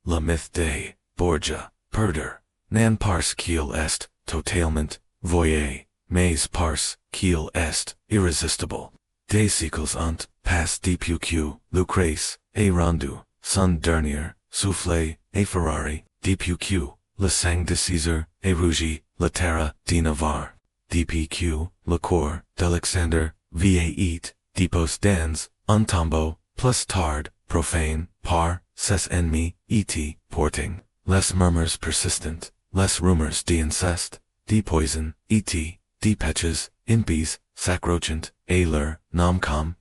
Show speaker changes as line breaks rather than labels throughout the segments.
la myth de, Borgia, perder, nan pars kiel est, totalement, voye, mais pars, kiel est, irresistible. De cycles ont, pas dpuq, Lucrèce, et rendu, son dernier, souffle, et Ferrari, dpuq, le sang de César, et rougi, la terre, de Navarre, dpq, le corps, d'Alexander, va depos dans, un tombeau, plus tard, profane, par, ses ennemis, et porting, less murmurs persistent, less rumors de incest, de poison, et de petches, impies, sacrochant, et leur, nomcom,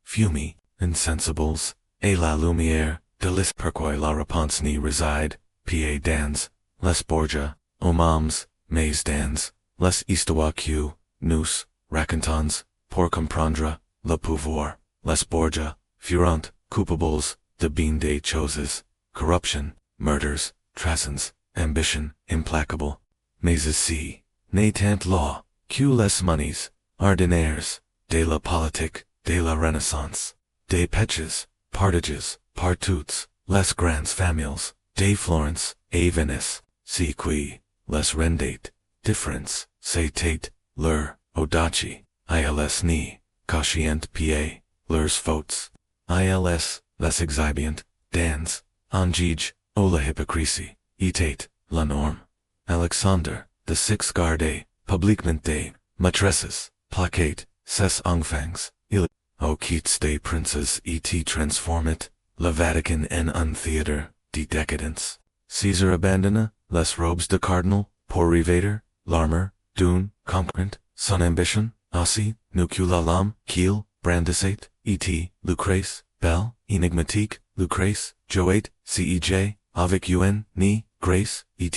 fumi, insensibles, et la lumière, de lis perquoi la réponse n'y reside, pa dans, les Borgia, homams, mais dans, les histoire que, nous, racontons, pour comprendre, le pouvoir, les Borgia, furent, coupables, de bien des choses, corruption, murders, trahisons, ambition, implacable, mais ici, n'est tant law, que les monies, ordinaires, de la politique, de la Renaissance, des petches, partages, partuts, les grandes familles, de Florence, et Venice, si qui, les rendate, difference, c'est leur, audaci, ils ni, cachent pa, leurs fautes, ils, les exhibiant, dans, angige, o la hypocrisie, était, la norme. Alexander, the six garde, publiquement des, maîtresses, placate, ses enfants, il, o quittes des princes et transformit, le Vatican en un théâtre, de décadence. Caesar abandonna, les robes de cardinal, pour revêtir, l'armure, d'une, concurrent, son ambition, aussi, nucula l'âme, qu'il, brandissait, et, Lucrèce, belle, énigmatique, Lucrèce, jouait, cej, avec ni, grace, et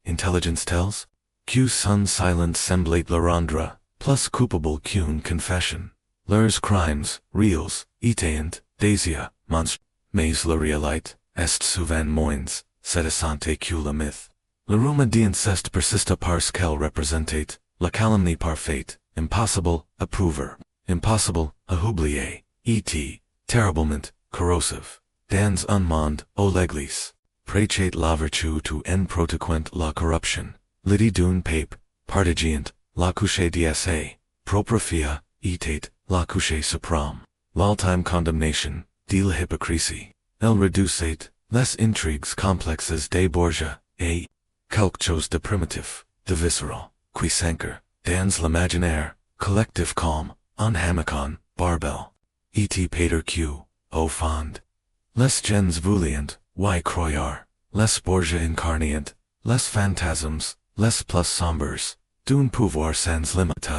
intelligence tels, que son silence semblait le rendre, plus coupable qu'une confession. Leurs crimes, reals, étaient, désia, monstres, mais la réalité, est souvent moins, sédissante que le mythe. Le rumeur d'inceste persiste parce qu'elle représentait, la calomnie parfaite, impossible, à prouver, impossible, à oublier, et, terriblement, corrosive, dans un monde, ô l'église, prêchait la vertu tout en protéquant la corruption, l'idée d'un pape, partageant, la couche d'sa, propre fia, était, la couche suprême, l'ultime condemnation, de la hypocrisie, elle réduisait, les intrigues complexes des Borgia, et, quelque chose de primitif, de viscéral, qui s'ancre, dans l'imaginaire, collectif comme, un hamacon, barbel, et pater que, au fond. Les gens vouliant, y croire, les Borgia incarniant, les phantasmes, les plus sombres, d'un pouvoir sans limite,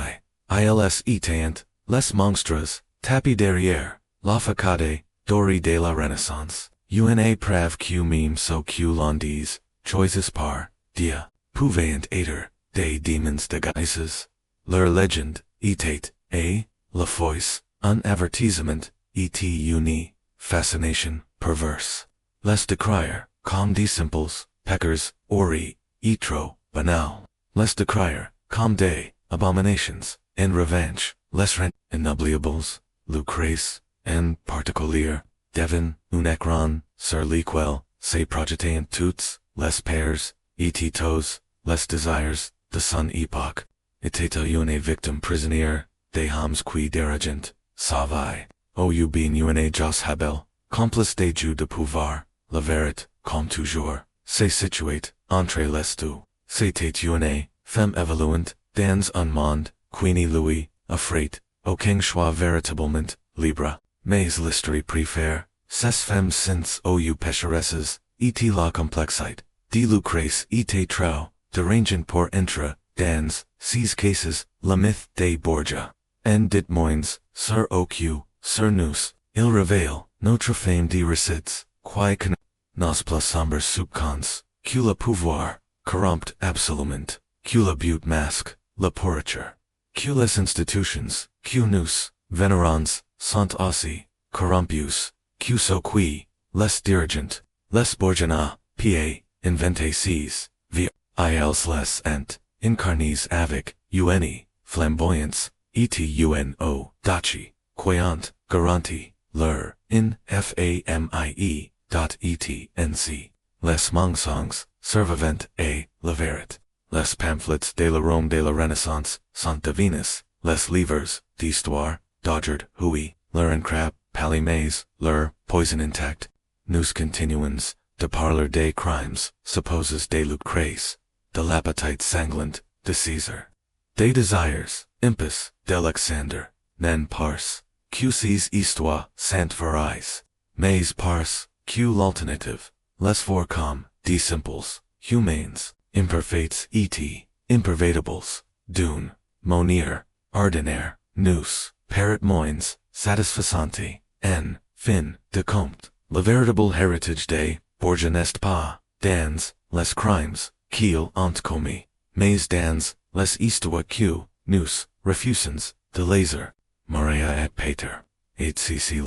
ils étaient, les monstres, tapis derrière, la facade, dorée de la Renaissance, une preuve que même ceux que l'on dit, choisis par, Dia, pouvaient être, des démons déguises. Leur légende, était, la foice, un avertissement, une fascination, perverse. Les décrire, comme des simples, pecceurs, ori, trop, banal. Les décrire, comme des, abominations, en revanche, les rend, inoubliables, Lucrèce, en particulier, devin, un écran, sur lequel, se projetaient toutes, les pairs, et tous, les désirs, de son époque. Était-elle une victime prisonnière, des hommes qui dirigent, sauvaient, ou bien une jos habile, complice des jeux de pouvoir, la vérité, comme toujours, se situait, entre les deux. C'était une femme évoluante, dans un monde, Queenie Louis, affreit, aucun choix véritablement, libre, mais l'histoire préfère, ces femmes since ou pécheresses, et la complexité, de Lucrèce était trop, dérangeant pour entrer, dans, ces cases, la mythe des Borgia. En dit moins, sur sur nous, il révèle, notre fame de récits, qui can, nos plus sombres soupçons, que le pouvoir, corrompt absolument, que le but masque, la pourriture, que les institutions, que nous, vénérons, sont aussi, corrompus, que ceux qui, les dirigeants, les Borgiana, pa, inventés ces, ils les ent, incarnés avec, flamboyance, et daci, quayant, garantie, leur, in famille, etc. Les mensonges, servavent et leverit. Les pamphlets de la Rome de la Renaissance sont divinis. Les livres d'histoire, dodgered, hui, leur crab, palimés, leur, poison intact. Nous continuans, de parler des crimes, supposes de Lucrèce, de l'appetite sanglant, de Caesar. Des desires, impus, d'Alexander, nen pars, qcs histoire, sant verais, mais pars, q l'alternative, les for com, de simples, humains, imperfects et, impervadables, d'une, monir, ordinaire, nous, parat moins, satisfaisante, en, fin, de compte, le véritable héritage des, Borgia n'est pas, dans, les crimes, qu'il ont commis, mais dans, les histoires que, nous, refusons, de laser, Maria et Peter, etc.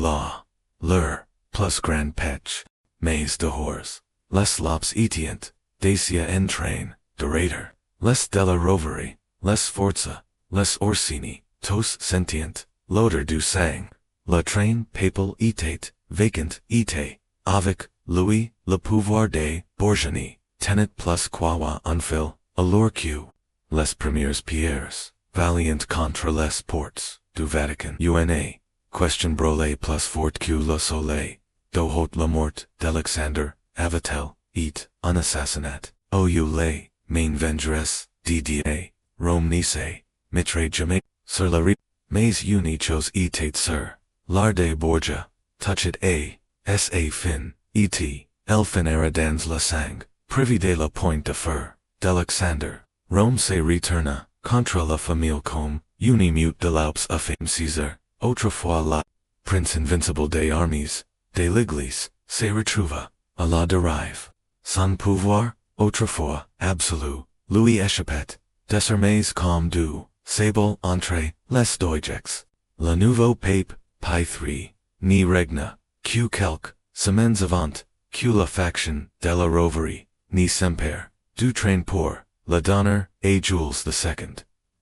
Leur, plus grand pech, mais de hors, les lops etient, dacia en train, de raider, les de la roverie, les forza, les orsini, tous sentient, l'odeur du sang, le train papal était, vacant était, avec, Louis, le pouvoir de, Borgiani, tenet plus quawa unfil, allure q, les premières pierres, valiant contre les portes, du Vatican una, question brole plus fort q le soleil, do haute la mort, d'Alexander, avait-elle, et, un assassinat, ou les, main vengeresse, dda, Rome nice, mitre jamais, sur la rue, mais uni chose était sœur, l'art de Borgia, touchet a, sa fin, et, elfin era dans la sang, privy de la pointe de fer, d'Alexander, Rome se retourna, contre la famille comme, uni mute de l'Alps à fame Caesar, autrefois la, prince invincible des armies, de l'Église, se retrouva, à la derive, son pouvoir, autrefois, absolu, lui échappait, désormais comme du, sable entre, les dogex, le nouveau pape, Pie III, ni regna, q quelque, semaines avant, q la faction, de la roverie, ni semper, du train pour, la donner, et Jules II.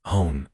Hone,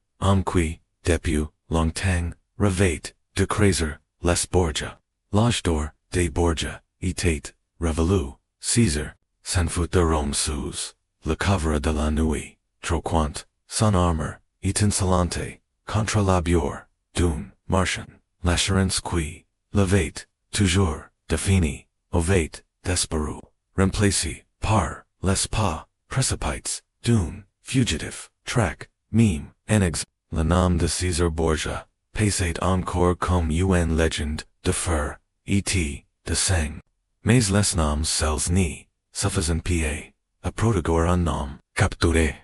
qui, depuis, longtemps, revêt, de Craser, les Borgia. L'âge d'or, des Borgia, était, révolu, Caesar, s'en fout de Rome sous, le couvre de la nuit, troquant, son armor, étincelante, contre la biure, d'une, marchand, l'assurance qui, levait, toujours, défini, ovate, desperu, remplacé, par, les pas, précipites, d'une, fugitive, track, mime, enex, le nom de César Borgia, passait encore comme une légende, de fer, et, de sang. Mais les noms sels ni, suffisant pa, a protégor un nom, capturé.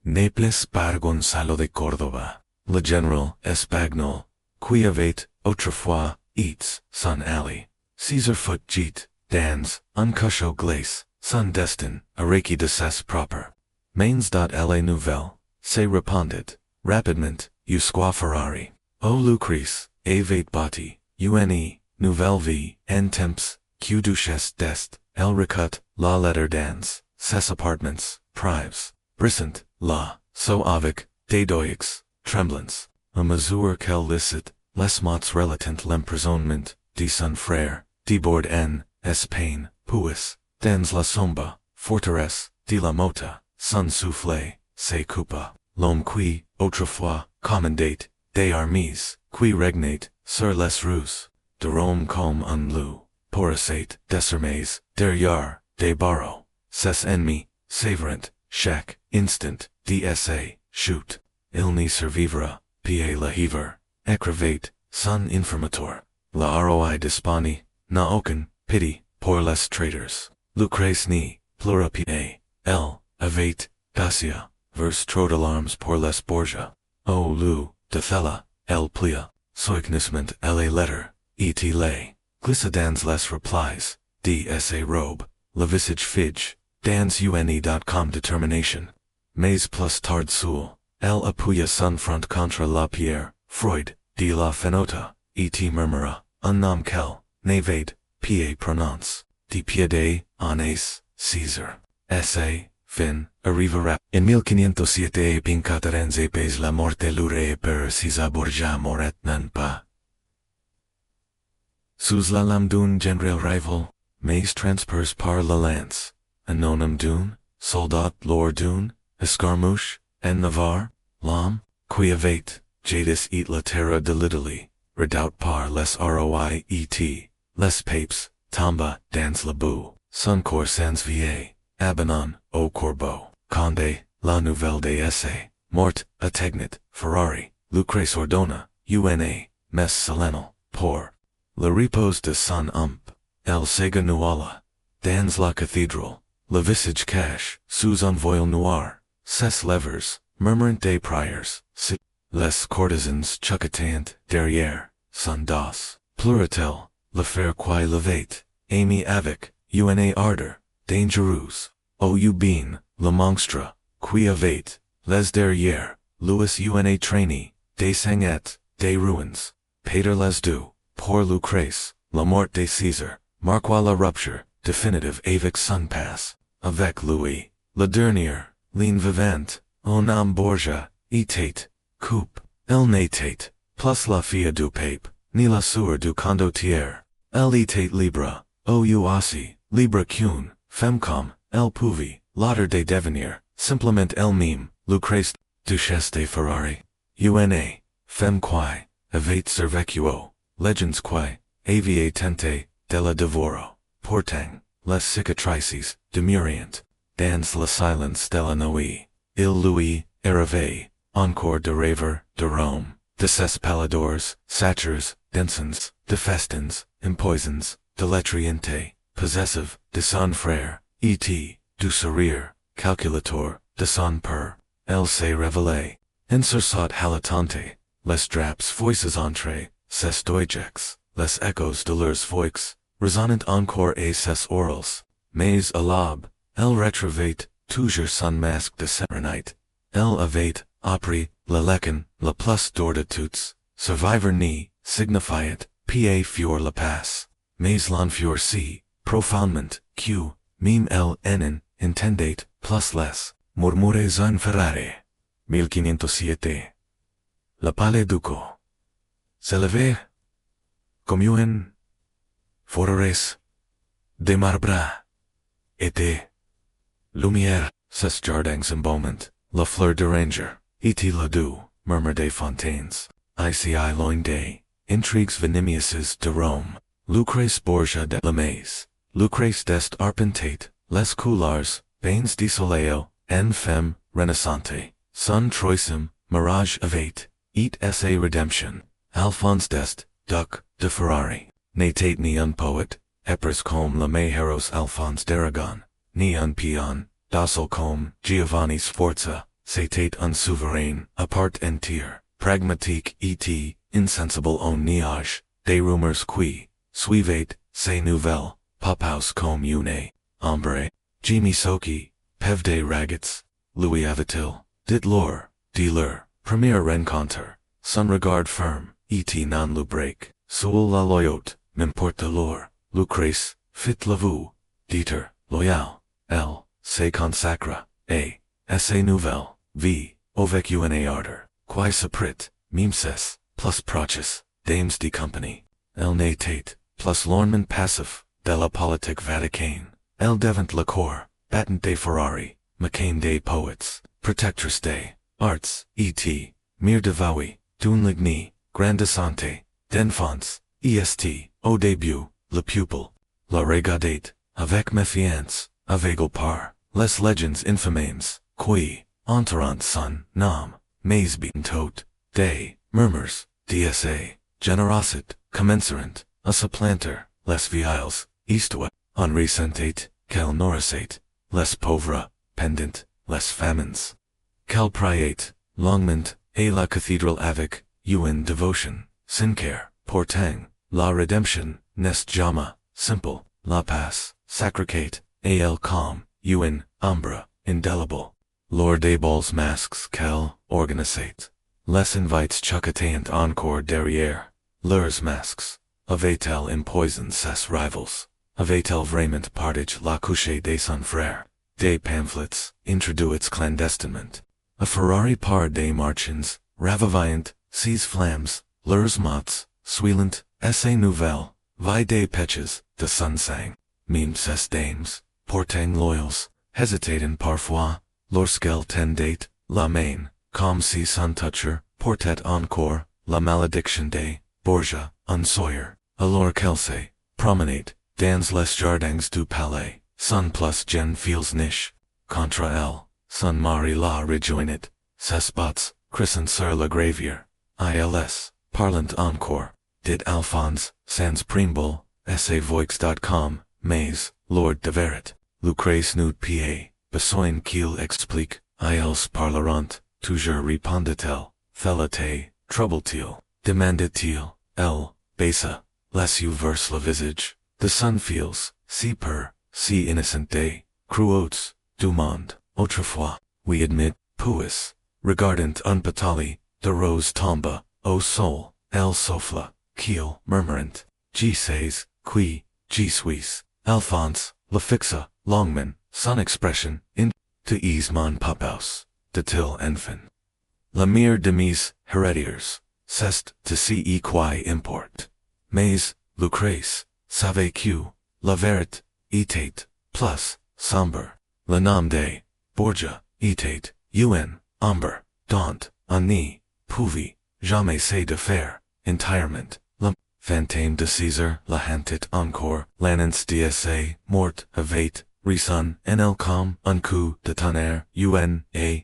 Naples par Gonzalo de Córdoba, le général espagnol, qui avait, autrefois, eats, son ally. César fut jeet, dans, un cachot glace, son destin, a reiki de ses propre. Mains. La nouvelle, se répandit, rapidement, usque Ferrari. O Lucrèce, avait bâti, une, nouvelle vie, en temps, que duchesse d'Est, elle recut, la lettre dans, ses appartements, prives, brissant, la, so avec, des doix, tremblants, à mesure qu'elle licite, les mots relatant l'emprisonnement, de son frère, debord en, Espagne, puis, dans la sombre, forteresse, de la mota, son souffle, se coupa, l'homme qui, autrefois, commandait, des armies, qui regnait, sur les rues, de Rome comme un loup, poracet, désormais, derrière, des barreaux, ses ennemis, sévrant, chaque, instant, dsa, shoot, il n'y survivra, pa la hiver, écrivait, son informator, la roi disponi, na aucun, pity, pour les traitors, Lucrèce ni, pleura pa, elle, avait, dacia, vers trop d'alarmes pour les Borgia, o lou, de thella, elle plia, soignisement elle letter, et lay, glissa dans les replies, dsa robe, le visage fige, dans une.com determination, mais plus tard soul, elle appuya son front contre la pierre, Freud, de la fenota, et murmura, un nom qu'elle, n'avait, pa prononce, de piede, anes, Caesar, sa, fin, arrivera, en 1507 pincaterenze pes la morte lure per César Borgia moret non pas. Sous la lame d'un general rival, mais transpers par la lance, anonum dune, soldat lor dune, escarmouche, en Navarre, l'homme, qui avait, jadis et la terra de l'Italie, redoute par les roiet, les papes, tomba, dans la boue, son corps sans vie, Abanon, au corbeau, Condé, la nouvelle d'essai, morte, atteignit, Ferrari, Lucrèce ordonna, una, mes solennel, pour, le repose de son ump, el sega nuala, dans la cathédrale, le visage cache, sous un voile noir, ses levers, murmurant des prières, les courtisans chuchotant derrière, son dos, pleura-t-elle, le fer qui levait, ami avec, una ardeur, dangereuse, o bien, le monstre, qui avait, les derrière, Louis una traînée, des sanguettes, des ruins, Peter les deux, pour Lucrèce, la mort de César, marqua la rupture, définitive avec son passe, avec Louis, le dernier, ligne vivante, au nom Borgia, était, coupe, elle n'était, plus la fille du pape, ni la sœur du condottiere, elle était libre, aussi, libre qu'une, femme comme, elle pouvait, l'autre de devenir, simplement elle-même, Lucrèce, duchesse de Ferrari, una, femme qui, avait survécu, legends qui, aviaient tenté, de la devoro, portant, les cicatrices, demurient, dans le silence de la nuit, il lui, arrivait, encore de rêver, de Rome, de ses paladors, satires, d'encens, de festins, empoisons, de l'étriente, possessive, de son frère, du sourire, calculator, de son père, elle s'est révélée, insursat haletante, les draps voices entrées, ses doigex, les échos de leurs voix, résonnant encore et ses orals, mais à l'aube, elle retrouvait, toujours son masque de sérénité, elle avait, appris, le leçon, le plus d'or de toutes, survivre ni, signifiait, pa fur la passe, mais l'enfure si, profondement, que, mime elle intendait, plus les, murmures en Ferrari, 1507. Le palais duco. S'élevait, comme une forteresse, de marbre, était, lumière, ses jardins embaument, la fleur d'oranger, était la doux, murmure des fontaines, ici loin des, intrigues venimeuses de Rome, Lucrèce Borgia de la Maze, Lucrèce d'est arpentate, les couleurs, bains de soleil, en femme, renaissante, son troisième, mirage avait, et sa redemption, Alphonse d'est, duc de Ferrari, n'était ni un poète, épris comme le meilleur Alphonse d'Aragon, ni un pion, docile comme Giovanni Sforza, c'était un souverain, à part entière, pragmatique et insensible au niage, des rumeurs qui, suivaient, ces nouvelles, pophouse comme une, ombre, Jimmy Soki, pev des raggets, Louis avait-il, dit leur première rencontre, son regard ferme, et non le break, sous la loyote, m'importe l'or, Lucrèce, fit l'avou, Dieter, loyal, elle, se consacra, et, sa nouvelle, vie, avec une ardeur, qui se prête, mimses, plus proches, dames de compagnie, elle n'était, plus l'ornement passif, de la politique vaticaine, elle devint le corps, battant des Ferrari, McCain des poets, protectrice des arts, et, mire de vaui, d'une ligny, grandissante, d'enfance, est, au début, le pupil, la regardait, avec méfiance, aveugle par, les legends infamées, qui, entourant son nom, mais bientôt, des murmures, dsa, générosité, commensurant, à supplanter, les vieilles, histoire, en resentait, qu'elle nourrissait, les pauvres, pendant, les famines. Qu'elle priait, longuement, et la cathédrale avec, une dévotion, sincère, portant, la rédemption, n'est jamais, simple, la passe, sacrée, et elle comme, une, ombre, indelible. Lors des bals masques qu'elle organisait, les invites chuchotant encore derrière, leurs masques, avait-elle empoisonné ses rivals, avait-elle vraiment partagé la couche de son frère, des pamphlets, introduits clandestinement, a Ferrari par des marchands, ravivant, ses flammes, leurs mots, suilant, sa nouvelle, vie des peches, de son sang, meme ses dames, portang loyals, hesitaten parfois, lorsqu'elle tendait, la main, comme si son toucher, portait encore, la malédiction de, Borgia, un Sawyer, alors qu'elle se promenade, dans les jardins du palais, son plus jeune feels niche, contre elle, son mari la rejoignit, ses bottes, crissent sur la gravière, ils, parlant encore, dit Alphonse, sans primble, essayvoix.com, mais, Lord de Verret, Lucrèce nude pa, besoin qu'il explique, ils parleront, toujours répondit-elle, thelaté, trouble-t-il, demandit-il, elle, baissa, laisse-you verse le visage, the sun feels, si pur, si innocent des, cruauds, du monde, autrefois, we admit, puis, regardant un patali, de rose tombe, au sol, elle souffle, qu'il, murmurant, G sais, qui, G suis, Alphonse, le fixa, Longman, son expression, in, to ease mon papaus, de til enfant. La mire de mes héritiers, c'est to see qui import. Mais, Lucrèce, savez que, la vérité, était, plus, sombre, le nom de, Borgia, était, amber, dont, on n'y, pouvait, jamais se de faire, entirement, le, fantôme de César, la hantit encore, l'annonce d'sa, mort, avait, Rison, nl com, un coup de tonnerre,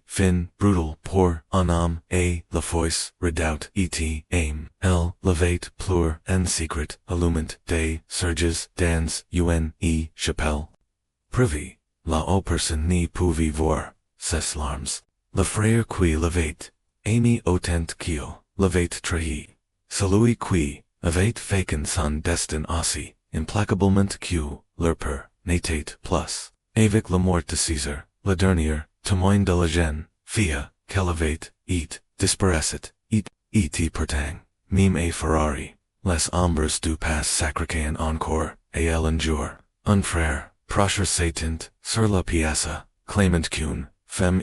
fin, brutal, pour, un homme, la foice, redoubt, aim, levate, pleur, en secret, illumined, des, surges, dans, chapelle. Privy, la o personne n'y pouvait voir, ses larmes. Le frère qui levate, ami autant qu'il, levate trahi. Celui qui, avait faken son destin aussi, implacablement que, leur peur. N'était plus, avec la mort de César, la dernière, témoin de la jeune, fille, qu'elle avait, disparaissait, pourtant, mime et Ferrari, les ombres du pass s'accroquaient encore, et elle un jour, un frère, proche s'éteint, sur la piazza, claimant qu'une, femme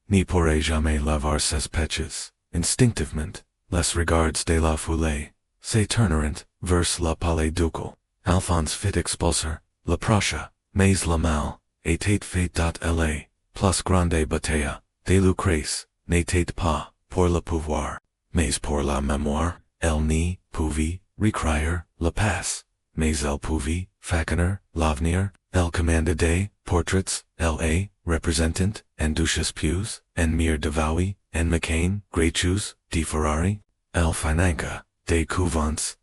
n'y pourrait jamais laver ses peches, instinctivement, les regards de la foule, se tourneront, vers la palais ducal, Alphonse fit expulser, la procha, mais la mal, était fait la, plus grande bataille, de Lucrèce, n'était pas, pour le pouvoir, mais pour la mémoire, elle n'y pouvait, recrire, la passe, mais elle pouvait, façonner, l'avenir, elle commandait des, portraits, elle représentant, en duchesse Pius, en mire de Vaui, en McCain, Grachus, de Ferrari, elle financa, des couvents,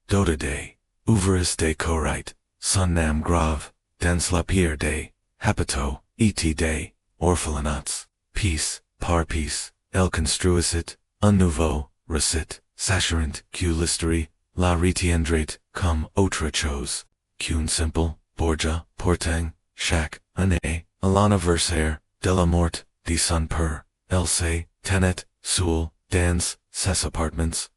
dota des, ouvriers de corite, son nam grave, dans la pierre des, hapito, des, orphelinats, piece, par piece, elle construisit, un nouveau, recite, sachant que l'histoire, la retiendrait, comme autre chose, qu'une simple, Borgia, portang, chaque, année, à l'anniversaire, de la mort, de son père, elle se, tenait, seul, dans, ses appartements,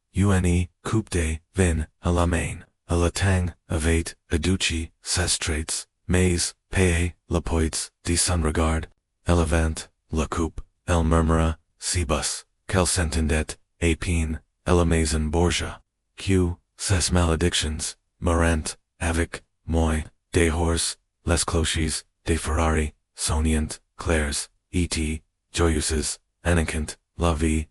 coupe de, vin, à la main. A la tang, avait, aduci, ses traits, mais, paye, la poids, de son regard, elevant, la coupe, elle murmura, cibus, qu'elle s'entendait, peine, elle maison Borgia, que, ses malédictions, marrant, avec, moi, des horses, les cloches, des Ferrari, soniant, clairs, joyeuses, eniquant, la vie,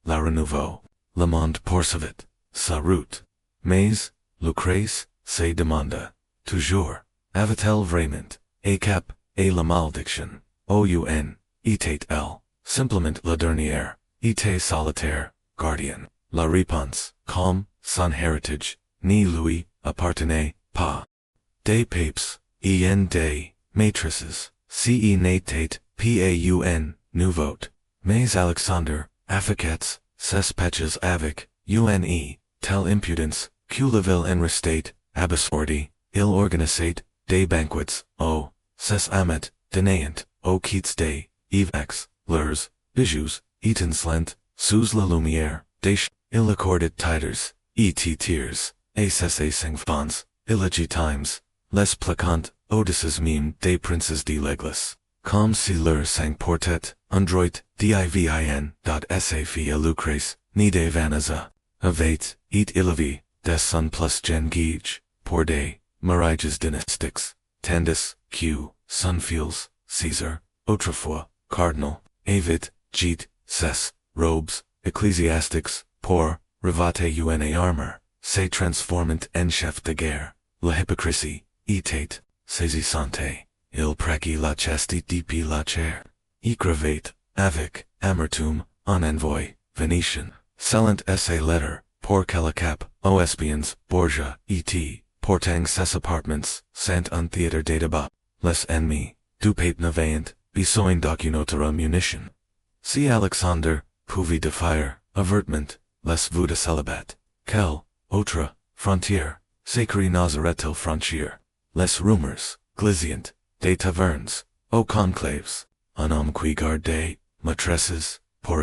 la renouveau, le monde poursuivit, sa route, mais, Lucrèce, se demanda, toujours, avait-elle vraiment, cap, et la malédiction, était-elle, simplement la dernière, était solitaire, gardien, la réponse, comme, son héritage, ni lui, appartenait, pas. Des papes, des, maîtresses, n'était, paun, nouveau, mais Alexander, affiquets, ses peches avec, telle impudence, que la ville en restate, abassorti, il organisate, des banquets, ses amat, dénaant, quittes des, évêques, leurs, bijoux, étincelants, sous la lumière, il accordait titres, tears, et ses enfants, illégitimes, les plaquant, audaces mime des princes de l'église, comme si leur sang portait, androit, sa fille Lucrèce, ni de Vanessa, avait, il avait, des son plus gen guige, pour des, Mariges dynastiques, tandis, q, sunfields, Caesar, autrefois, cardinal, avit, gite, ses, robes, ecclesiastics, pour, revate una armor, se transformant en chef de guerre, la hypocrisie, était, saisissante, il preci la chastite depuis la chair, ecravate, avec, amertume, en envoy, Venetian, cellant esse letter, pour cap, oespians, Borgia, et, portang ses apartments, sant un theatre de débat, les ennemis, du pape navant, besoin d'aucunautre munition. See Alexander, pouvi de fire, avertment, les vous de célibat, quel, autre, frontière, sacri Nazaretil frontière, les rumeurs, glissant, des tavernes, au conclaves, un homme qui garde, maîtresses, pour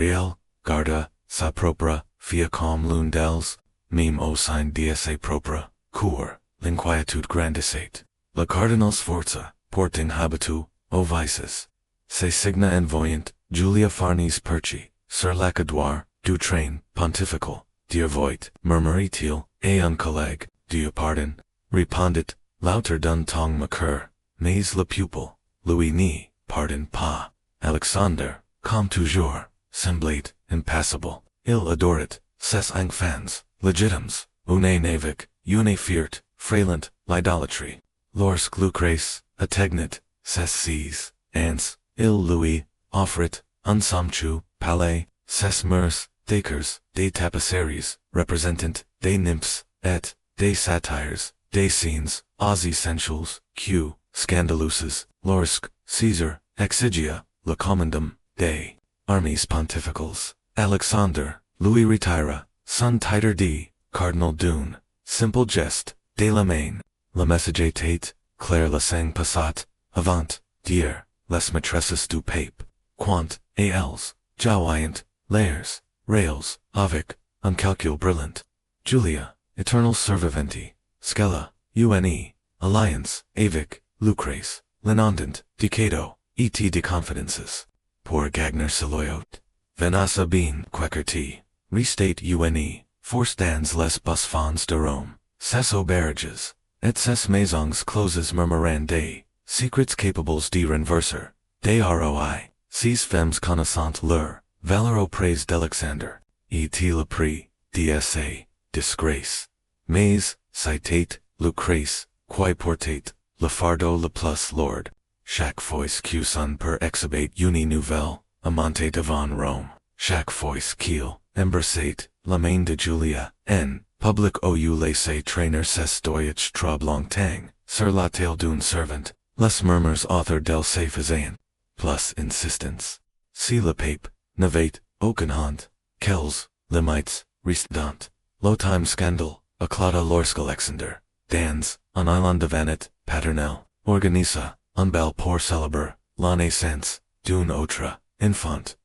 garda, sa propre, fia comme l'une d'elles, mime au sein d'esse propre, cour, l'inquiétude grandissait, le cardinal sforza, porting habitu, o vices, se signa envoyant, Julia Farnes perci, sur l'accadoir, du train, pontifical, dir voit, murmurit-il, et un collègue, Dieu pardon, répondit, lauter d'un ton maqueur, mais le pupil, Louis n'y, pardon pas, Alexander, comme toujours, semblait, impassible, il adorait, ses enfants, legitimes, une navic, une fiert, frailant, l'idolatry, lorsque Lucrèce, atteignit, ses seas, ans, il Louis, offrit, un somptueux, palais, ses murs, décors, des tapisseries, representant, des nymphs, et, des satyres, des scenes, aux essentials, q, scandaluses, lorsque, Caesar, exigia, le commandum, des, armies pontificales, Alexander, Louis retira, son titre de, Cardinal d'une, simple geste, de la main, le message était, clair le sang passat, avant, dire, les maîtresses du pape, quant, et elles, joyant, lairs, rails, avec, un calcul brillant, Julia, eternal surviventi, scella, une, alliance, avic, Lucrèce, l'inondant, decado, et de confidences, pour Gagner Siloyot, venasa bien quaquerti, restate une, force dans les bas-fonds de Rome, ses auberges, et ses maisons closes murmurant des, secrets capables de renverser, des roi, ces femmes connaissant leur, valeur auprès d'Alexander, et le prix, d'essa, disgrace, mais, citate, Lucrèce, qui portait, le fardeau le plus lourd, chaque fois que son per exhibit une nouvelle, amante devant Rome, chaque fois qu'il, embrassait, la main de Julia, en, public ou laissé traîner ses doyage trop longtemps, sur la tale d'une servante, les murmures author del se faisaient, plus insistance. Si le pape, n'avait, aucun honte, quels, limites, restant, lo time scandal, acclada lorsque Alexander, dans, un island de vanit, paternel, organisa, un bal pour célébrer, la naissance, d'une autre, infant,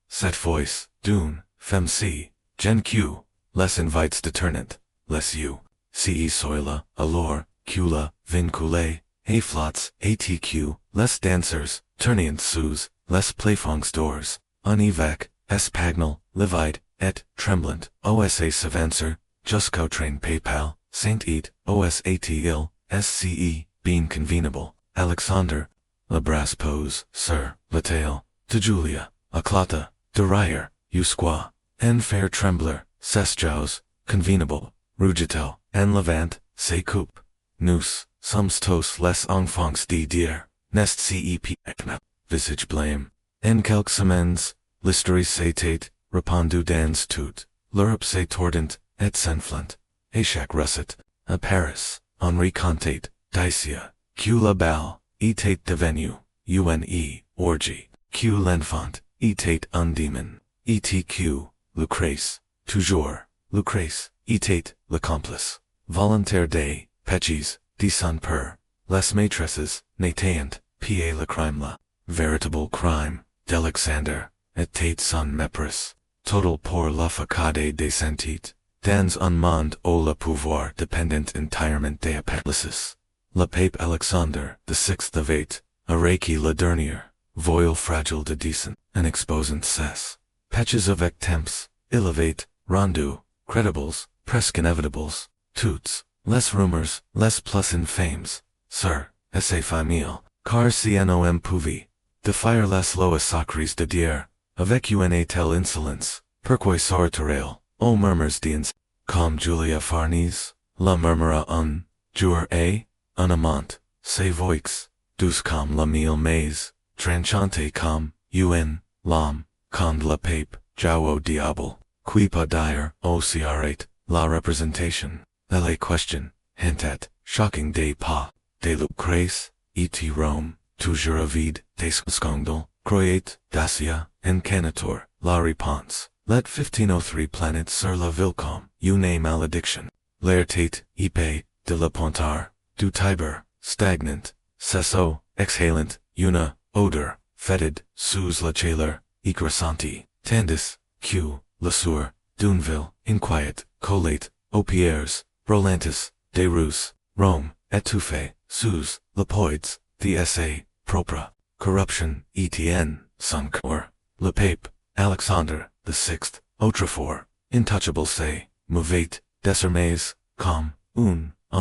cette fois, d'une, femme si, gen q, les invites déternant, les u, ce soila, alors, cula, vincule, et flots, atq, les dancers, tournant sous, les plafonds d'ors, un évêque, espagnol, livide, et, tremblant, osa s'avancer, jusqu'au train papal, saint-et, osat-il, sce, being convenable, Alexander, la brasse pose, sir, la tale, de Julia, acclata, derrière, usqua, en faire trembler, ses jaws, convenable, rugitel, en levant, se coupe, nous, sommes tous les enfants de dire, nest cep, visage blâme, en quelques semaines, l'histoire s'était, répandu dans toute, l'Europe s'est tordant, et s'enflant, et chaque recette, à Paris, on racontait, Dacia, que la balle, était devenu, une, orgie, que l'enfant, était un démon, etq, Lucrèce, toujours, Lucrèce, était, l'accomplice, volontaire des, péchés, de son père, les maîtresses, n'étant, pas le crime là, véritable crime, d'Alexander, était son mépris, total pour la facade des sentites, dans un monde où le pouvoir dépendait entièrement des appendices. Le pape Alexander, the sixth of eight, a reiki la dernière, voile fragile de decent, and exposant ses, patches avec temps, il avait, rendu, credibles, presque inevitables, toutes, less rumors, less plus infames, sœur, essay famille, car cnom pouvi, defier les lois sacres de Dieu, avec une telle insolence, pourquoi sortirel, o murmurs dins, comme Julia Farnese, la murmura un, jour et, un amant, c'est voix, douce comme la mille mais, tranchante comme, l'âme, quand le pape, jau au diable, qui peut dire, aussi arrête, la représentation, la question, hintat, shocking des pas, de Lucrèce, et Rome, toujours avide, des scandal, croyait, dacia, incanator, la réponse, let 1503 planète sur la vilcom, une malédiction, l'airtate, épée, de la pontar, du Tiber, stagnant, cesso, exhalant, una, odor, fetid, sous la chaleur, ecrasanti, tandis, q, la sour, Duneville, inquiet, collate, Opieres, Rolantis, de Rus, Rome, étouffé, sous, Lepoids, the essay, propre, corruption, Etienne, Suncor, Le Pape, Alexander, the Sixth, Autrefour, intouchable say, Mouvate, Desermes, com,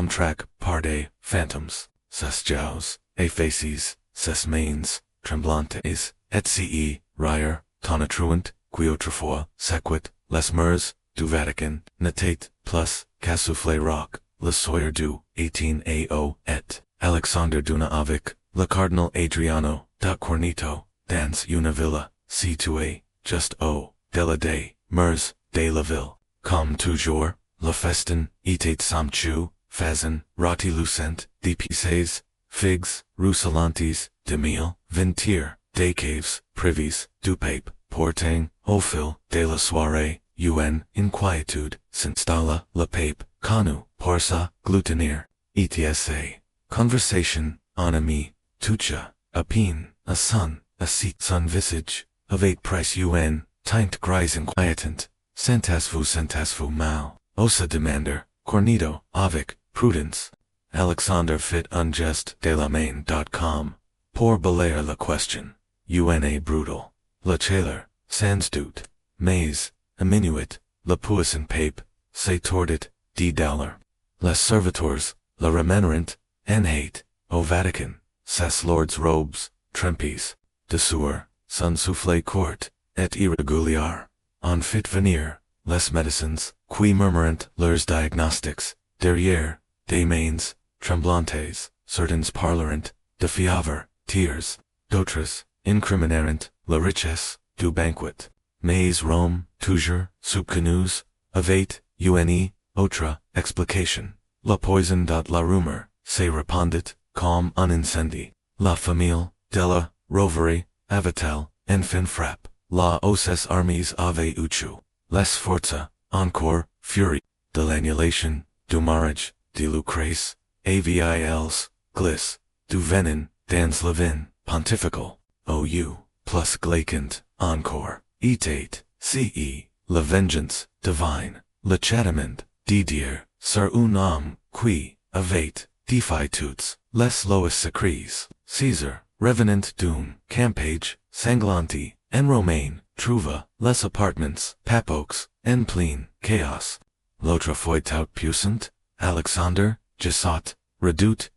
track, parde, phantoms, ses jaus, faces, ses mains, tremblantes, et ce, rire, tonitruant, qui autrefois, sequit, les mers, du Vatican, natate, plus, cassouffle rock, le Sawyer du, 18 AO, et, Alexander duna avec, le Cardinal Adriano, da Cornito, dans una villa, C2A, just O, de la day, mers, de la ville, comme toujours, le festin, etate samchu, fazan, roti lucent, de pisces, figs, rusalantes, de meal, vintier, de caves, privies, du pape, porting, au fil, de la soirée, inquietude, s'installa, le pape, canu, porsa, glutenir, etsa, conversation, en ami, tucha, a pin, a sun, a seat sun visage, of 8 price teint grise inquietant, sentasvu mal, osa demander, cornito, avec, prudence, Alexander fit unjust de la main.com, pour balayer la question, una brutal, la chaleur, sans doute, mais, Aminuit, le puissant pape, se tordit, $10. Les servitors, le remunerant, en hate, au Vatican, ses lords robes, trempes, de sueur, sun soufflé court, et irrégulier, en fit venir, les médecins, qui murmurant leurs diagnostics, derrière, des mains, tremblantes, certains parlerant, de fièvre, tears, d'autres, incriminarant, la richesse, du banquet. Mais Rome, toujours, subcanus, avate, autre, explication. La poison dot la rumeur, se répandit, comme un incendie. La famille, della, rovere, avatel, enfin frappe. La osses armies ave uchu. Les forza, encore, fury. De l'annulation, du marriage, de Lucrèce, avils, gliss, du venin, dans levin, pontifical. OU, plus glacant, encore. Etate, ce, la vengeance, divine, le châtiment, didier, sur un homme, qui, avate, defy toutes, les lois sacres, Caesar, revenant d'un, campage, sanglanti, en Romain, trouva, les apartments, papox, en plein, chaos. L'autre fois tout puissant, Alexander, Gisot, redoute,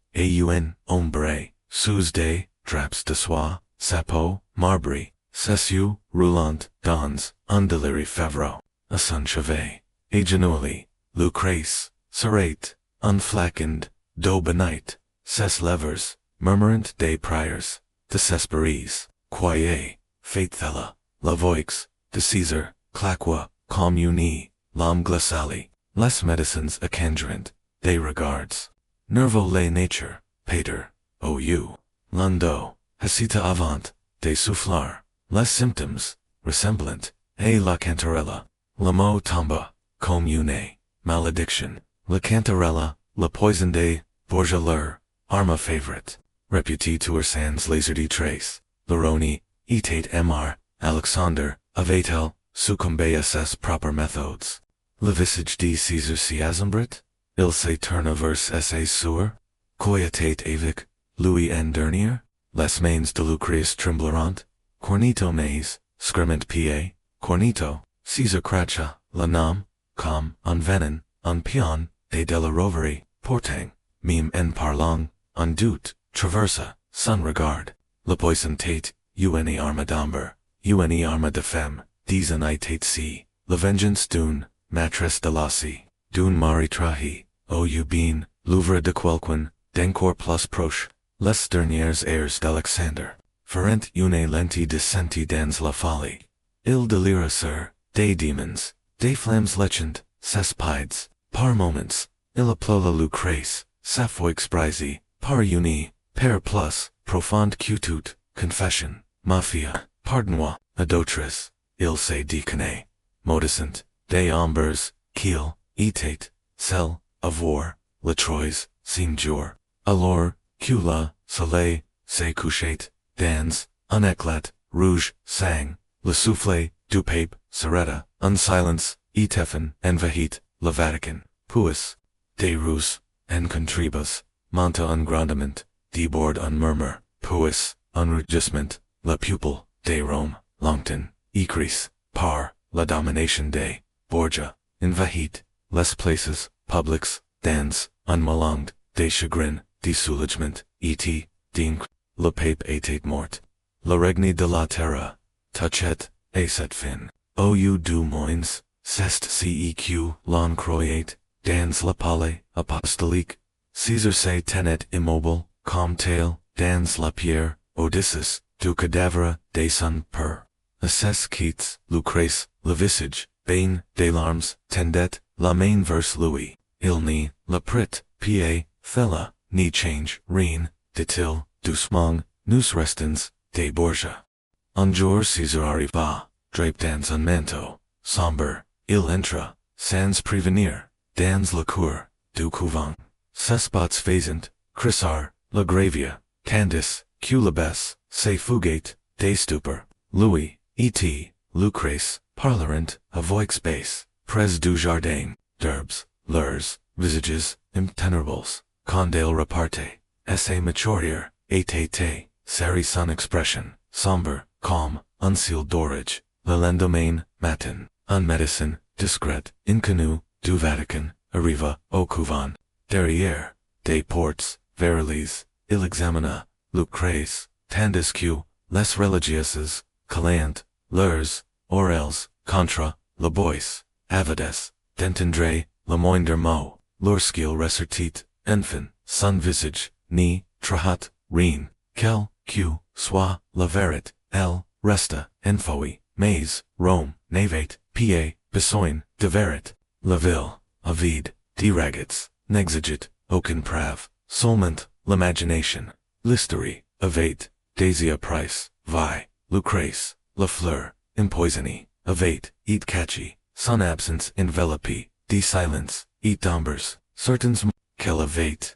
ombre, sous des, draps de soie, sapo, marbre, Cessiu, roulant, dons, undeliry favreau, a son chevet, agenuli, Lucrèce, serrate, unflackened, do benite, ses levers, murmurant des priors, de Cesperies, quaye, faithella, la voix, de Caesar, claqua, communi, l'homme glaciali, les médecins acandrent, des regards, nervo les nature, pater, ou, lundo, hesita avant, des soufflars, les symptômes, ressemblant, et la cantarella, le mot tomba, commune, malédiction, la cantarella, la poison de, Borgia leur, arma favorite, reputé tour sans laser trace, Leroni, etate mr, Alexander, avatel, succumbe à ses proper methodes. Le visage de Caesar s'assombrit, il se tourne vers ses soeurs, coyatate avec, Louis en dernier, les mains de Lucrèce trembleront, Cornito mais, scriment pa, Cornito, Caesar cracha, la nom, com, un venin, un pion, de la rovere, portang, meme en parlang, undute, traversa, sun regard, le poison tate, une arma d'amber, une arma de femme, diesen tate si, la vengeance d'une, matresse de lassie, d'une mari trahi, o u bien, l'ouvre de quelqu'un, d'encore plus proche, les dernières airs d'Alexander, ferent une lenti descenti dans la folie, il delira sur, des démons, des flammes legend, cespides, par moments, il appela Lucrèce, Sapphoix brisi, par uni, per plus, profonde cutute, confession, mafia, pardon-moi, adultress, il se déconne, maudicent, des ombres, kiel, etate, cell, avoir, latrois, jour, alors, cula, soleil, se couchait, dans, un éclat, rouge, sang, le souffle, du pape, seretta, un silence, etefen, envahit, le Vatican, puis, des rus, en contribus, monta un grandement, debord un murmur, puis, un rugissement, la pupille, de Rome, longtemps, écris, par, la domination de, Borgia, envahit, les places, publics, dans, un malonged, des chagrin, des soulagement, et, d'inc, le pape était mort, le regne de la terre, touchet, et set fin, ou du moins, cest ceq, l'on croyait, dans la palais, apostolique, César se tenait immobile, comme tel, dans la pierre, Odysseus, du cadavre, des son père. Assès quittes, Lucrèce, le visage, bain, des larmes, tendait, la main vers Louis, il ni, la prête, pied, thella, ni change, rien, dit-il, doucement, nous restons, des Borgia. Un jour César arriva, draped dans un manteau, sombre, il entra, sans prévenir, dans la cour, du couvent. Ses spots faisant, Chrysar, la gravia, Candice, Culebes, se fugate, des stupor, Louis, et, Lucrèce, parlerant, a voix basse, pres du jardin, d'herbes, leurs, visages, impenetrables, condale reparte, esse maturier, et, seri son expression, sombre, calm, unsealed dorage, le lendemain, matin, un médecin, discret, inconnu, du Vatican, arriva, au couvent, derrière, des portes, verilis, il examina, Lucrèce, tandis que, les religieuses, calant, leurs, orels, contra, le bois, avides, d'entendre, le moindre mot, lorsqu'il ressortit, enfin, son visage, ni, trahat, rien, quel, que, soit, la vérité, elle, resta, infoi, mais, Rome, navate, pied, besoin, de vérité, la ville, avide, diragits, n'exigit, aucun preuve, seulement, l'imagination, l'historie, avate, Daisia price, vi, Lucrèce, la fleur, empoisonné, avate, eat catchy, son absence enveloppé, de silence, eat d'ombres, certains qu'elle avate,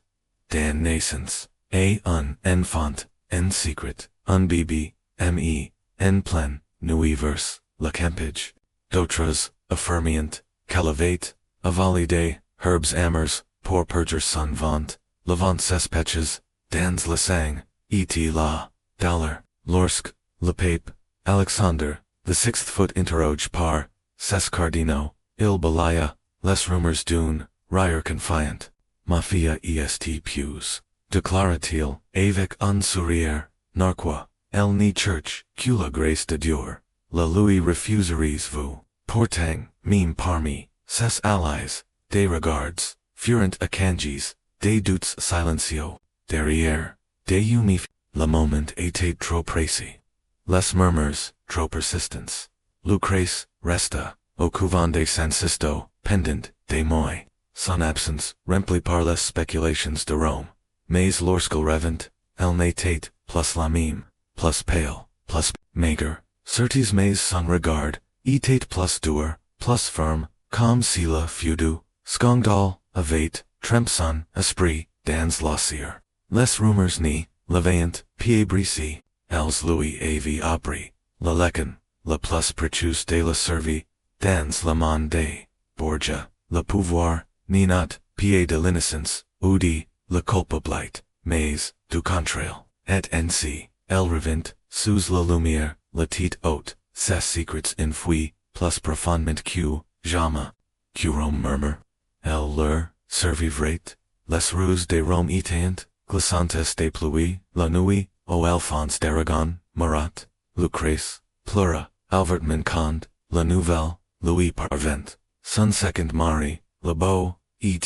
dan naissance, un enfant, en secret, un bébé, me, en plein, nuivers, la campage, d'autres, affirmient, qu'elle avate, a valide, herbes amers, pour purger son vent, le vent s'espèches, dans le sang, et la, dollar, lorsque, le pape, Alexander, the 6th foot interroge par, ses cardinaux, il balaya, les rumeurs d'une, rire confiant, mafia est pius, déclara-t-il, avec un sourire, narquois, elle ni church, que la grâce de Dieu, la lui refuseries vous, pourtant, meme parmi, ses allies, des regards, furent akanjis, des doutes silencio, derrière, des humif, le moment était trop précis. Les murmures, trop persistants. Lucrèce, resta, au couvent de San Sisto, pendant, des mois, son absence, rempli par les spéculations de Rome. Mais lorsqu'il revint, elle n'était, plus la mime, plus pale, plus maigre, certes mais son regard, était plus dur, plus firme, comme si la feudu, scandale, avait, trempe son esprit, dans la cire. Les rumeurs ni, levaint, pied brisé, els Louis av abri, la lecon, la plus précieuse de la servie, dans le monde de Borgia, le pouvoir, ni not, pied de l'innocence, ou de, le culpabilité, mais, du contraire, et ainsi, elle revint, sous la lumière, la tête haute, ses secrets enfouis, plus profondément que, jamais, que Rome murmure, elle leur, survivrait, les rues de Rome étaient, glissantes de pluie, la nuit, ô Alphonse d'Aragon, Marat, Lucrèce, Pleura, Albert Minconde, la Nouvelle, Louis Parvent, son second Mari, le Beau, et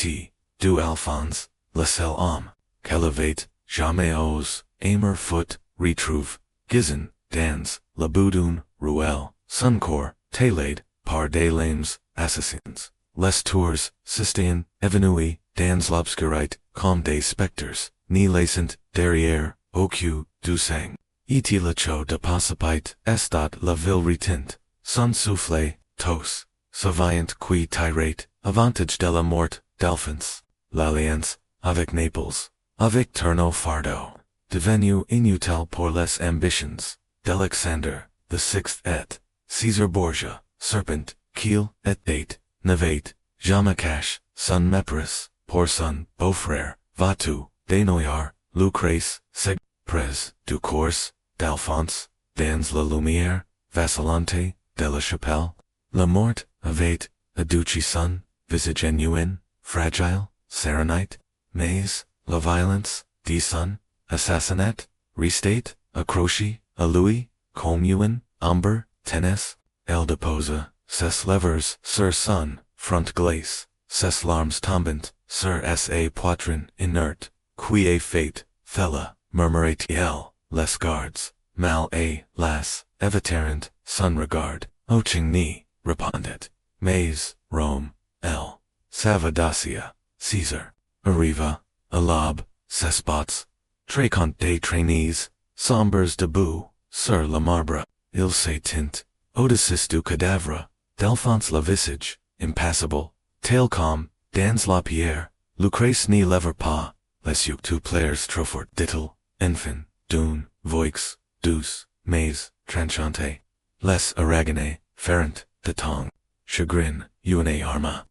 du Alphonse, le seul homme, qu'elevate, jamais ose, aimer foot, retrouve, Gizon, dans, la Boudoune, Ruelle, Suncourt, Tailade, par des lames, assassins, les tours, Sistine, évanouis, dans l'obscurite, comme des spectres, ni laissant, derrière, au cul, du sang. Et le cho de passapite, estat la ville retint, son souffle, tos, savant qui tirate, avantage de la mort, d'Alphonse, l'alliance, avec Naples, avec tourneau fardeau, devenu inutile pour les ambitions, d'Alexander, the sixth et, César Borgia, serpent, qu'il, et date, navate, jamais cache, son mépris, pour son beau-frère, va-tu, dénoyar, Lucrèce, seg, près, du cours, d'Alphonse, dans la lumière, vacillante, de la chapelle, la mort, avait, aduci son, visage genuine, fragile, serenite, mais, la violence, de son, assassinat, restate, accrochi, a Louis, commuine, amber, tennis, elle depose, ses levers, sur son, front glace, ses larmes tombant, sur sa poitrine inerte, qui est fait, thella, murmurait-il, les gardes, mal et las, éviterent, son regard, oching ni, répondit, mais, Rome, elle, Savadacia, Caesar, arriva, a l'aube, ses bottes, tréquant des traînées, sombres debout, sur le marbre, il se tint, Odysseus du cadavre, d'Alphonse le visage, impassible, tel comme, dans la pierre, Lucrèce n'y lever pas, les yeux tout clairs trop fort dit-il, enfin, d'une, voix, douce, mais, tranchante, les aragonais, ferent, de tongue, chagrin, une arma.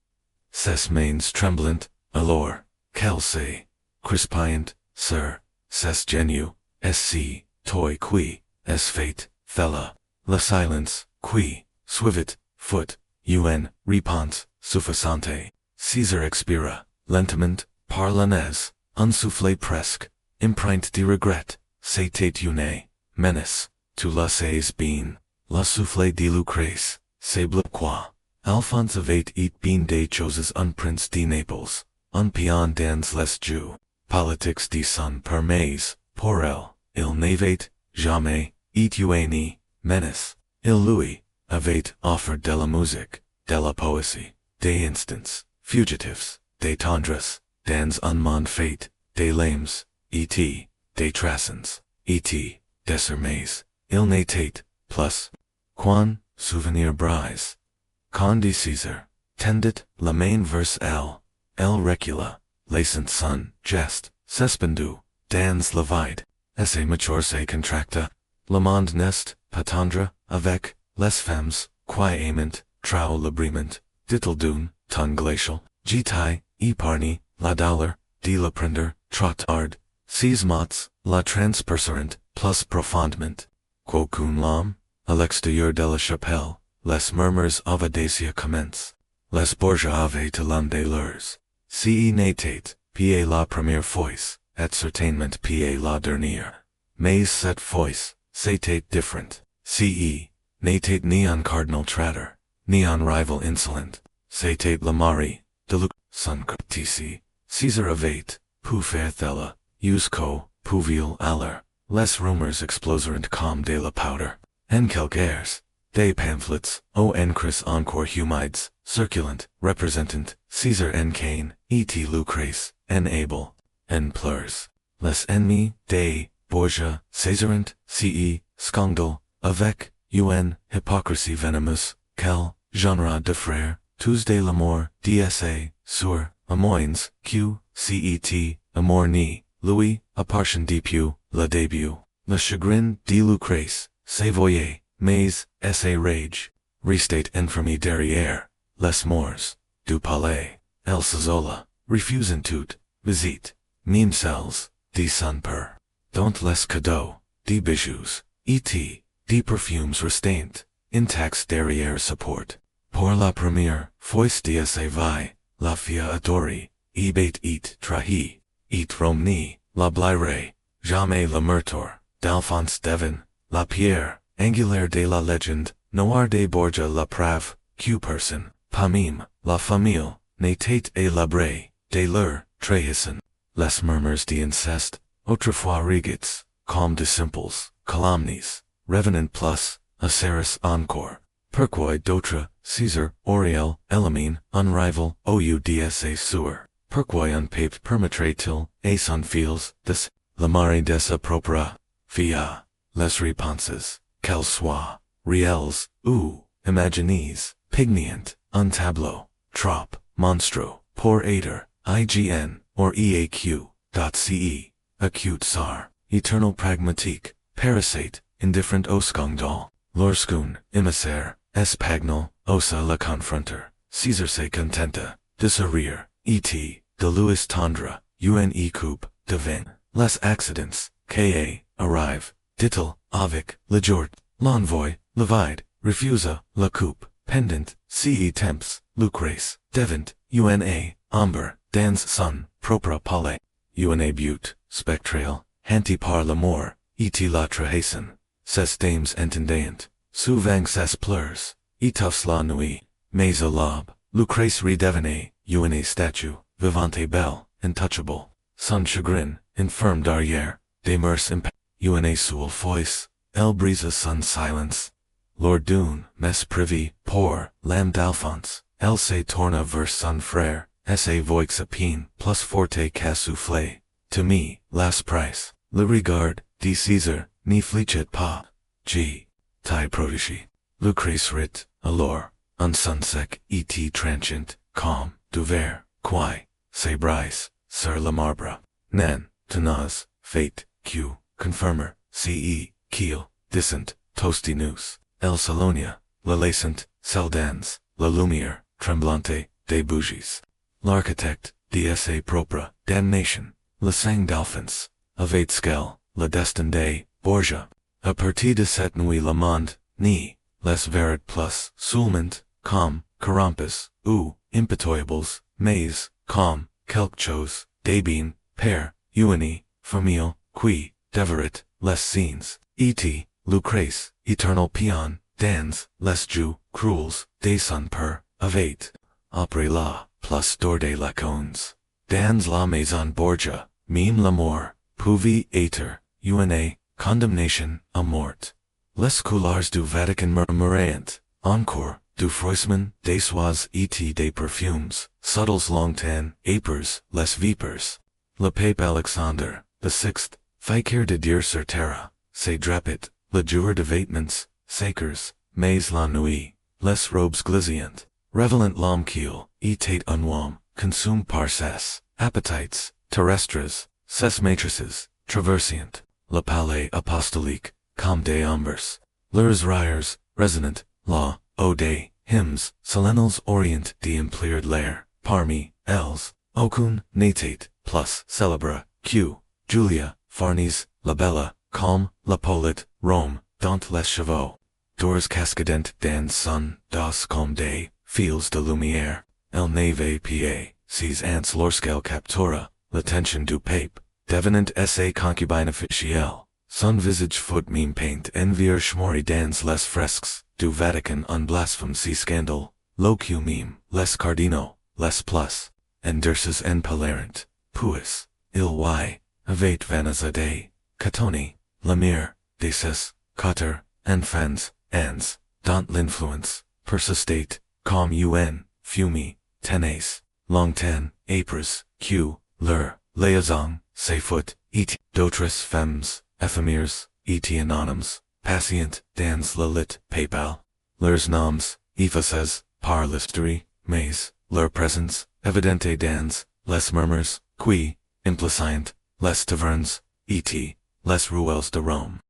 Ses mains tremblant, alors, qu'elle se, crispant, sur, ses genoux, si, toi qui, es fait, thella, la silence, qui, suivit, foot, réponse, suffisante, César expira, lentement, par la nez, un souffle presque, empreinte de regret, c'était une menace, tu la sais bien, la souffle de Lucrèce, c'est quoi, Alphonse avait et bien des choses un prince de Naples, un pion dans les jeux, politiques de son permis, pour elle, il n'avait, jamais, et une menace, il lui, avait offert de la musique, de la poésie, des instants, fugitifs, des tendresses, dans un monde fait, des lames, et des trahisons, et désormais, il n'était, plus, qu'un souvenir brise. Quand de César, tendit la main vers elle recula, laissant son geste, suspendu, dans le vide, esse mature se contracta, le monde n'est, patendre, avec, les femmes, qui aiment, trop librement, dit-il d'une, ton glacial, gitai, épargne, la douleur, de la prendre, trop tard, ces mots, la transpercerent, plus profondement, quoiqu'un l'homme, à l'extérieur de la chapelle, les murmures audacieux commencent, les Borgia avaient l'un des leurs, si n'était, pas la première fois, et certainement pas la dernière, mais cette fois, c'était différent, si n'était ni un cardinal traiteur, ni un rival insolent, c'était le mari, de Luc, son courtici, César avait, pu faire thella, jusqu'au, pouvil aller, les rumeurs explosèrent comme de la poudre, en quelques airs, des pamphlets, au encres encore humides, circulant, représentant, César en Cain, et Lucrèce, en Abel, en pleurs, les ennemis, des, Borgia, Césarent, scandale, avec, hypocrisie venemeuse, quel, genre de frères, tous de l'amour, dsa, sur, amoins, cet, amour ni, Louis, appartient depuis, le début, le chagrin de Lucrèce, se voyait, mais, essa rage, restate infamie derrière, les morts, du palais, elle s'isola, refusant toute, visite, mimsels, de son père, dont les cadeaux, de bijoux, et, de perfumes restant, intacts derrière support, pour la première, fois de sa vie, la fille adorée, ebate et trahi, et romni, la blaire, jamais le meurtre, d'Alphonse Devon, la pierre, angulaire de la légende, noire de Borgia la prave, Q person, pamim, la famille, n'était et la brae, de leur, trahisons, les murmurs d'inceste, autrefois regates, calm de simples, calomnies, revenant plus, aceris encore, pourquoi d'autres, Caesar, Auriel, Elamine, unrival, Oudsa sur, pourquoi un pape permettrait-il, et son fils, des, la mare de sa propre, fille, les réponses, qu'elles soient, réelles, ou, imaginies, pignient, un tableau, trop, monstro, pour aider, IGN, or EAQ.ce, acute sar, eternal pragmatique, parasite, indifferent au scandale, lorsqu'un, émissaire, espagnol, osa la confronter, Caesar se contenta, de sourire, et, de Louis tendre, une coupe, de vin, les accidents, arrive, dit-il, avec, le jour, l'envoy, le vide, refusa, la coupe, pendant, temps, Lucrèce, devant, amber, dans son, propre palais, but, spectral, hanti par l'amour, et la trahisons, ses dames entendant, souvent ses pleurs, étoffes la nuit, mais à l'aube, Lucrèce redevenait, statue, vivante et belle, intouchable, son chagrin, infirme derrière, des mœurs sous foisse, elle brisa son silence. Lord Dune, mes privy, pour, l'âme d'Alphonse, elle se tourna vers son frère, sa voix apine, plus forte qu'à souffler. To me, last price, le regard, de Caesar, n'y fléchit pas. G. Tai protégé. Lucrèce rit, alors, un son sec, et tranchant, calme, d'ouvert, quai, se brise, sur le marbre. Nan, tenaz, fate, q, confirmer, ce, kiel, dissent, tostinus. El Salonia, la laissant, Seldans, la lumière, tremblante, des bougies. L'architecte, d'sa propre, damnation, le sang d'Alphonse, avait scel, la destin de, Borgia. A partir de cette nuit le monde, ni, les verrat plus, seulement, comme, corrompus, ou, impitoyables, mais, comme, quelque chose, des bien, père, famille, qui, deverit, les scenes, et, Lucrèce, eternal pion, dans, les jeux, cruels, des son père, avait, après la, plus d'orde la cons, dans la maison Borgia, même la mort, pouvait être, condemnation, à mort. Les couleurs du Vatican murmurant, encore, du froissement, des soies et des perfumes, subtles longtemps, apers, les vipers. Le pape Alexander, the sixth, ficaire de dire sur terre, se drapit, le jour de vêtements, sacres, mais la nuit, les robes glissiant, revelant l'homme qu'il, était un homme, consumed par ses, appetites, terrestres, ses matrices, traversiant, le palais apostolique, comme des ombres, leurs rires, resonant, la, des, hymns, solennels orient d'emplir l'air, parmi, elles, aucun, n'était, plus, célèbre, q, Julia, Farnese, la bella, calme, la polite, Rome, dont les chevaux, doors cascadent dans son, dos comme des, fils de lumière, elle n'avait pas, ses ants lorsqu'elle captura, l'attention du pape, devenant sa concubine officielle, son visage foot mime peint envers schmori dans les fresques, du Vatican un blasphème si scandal, locu mime, les cardinaux, les plus, endurces en palerant, puis, avait vanazade, catoni, lemire, deces, cotter, enfants, ans, dont l'influence, persistate, comme fumi, tenace, longtemps, apres, q, leur, liaison, se foot, et, d'autres femmes, éphémères, et anonymes, patient, dans la lit, papal, leurs noms, effaces, par l'histoire, mais, leur présence, evidente dans, les murmures, qui, implicient, les tavernes, et, les ruelles de Rome.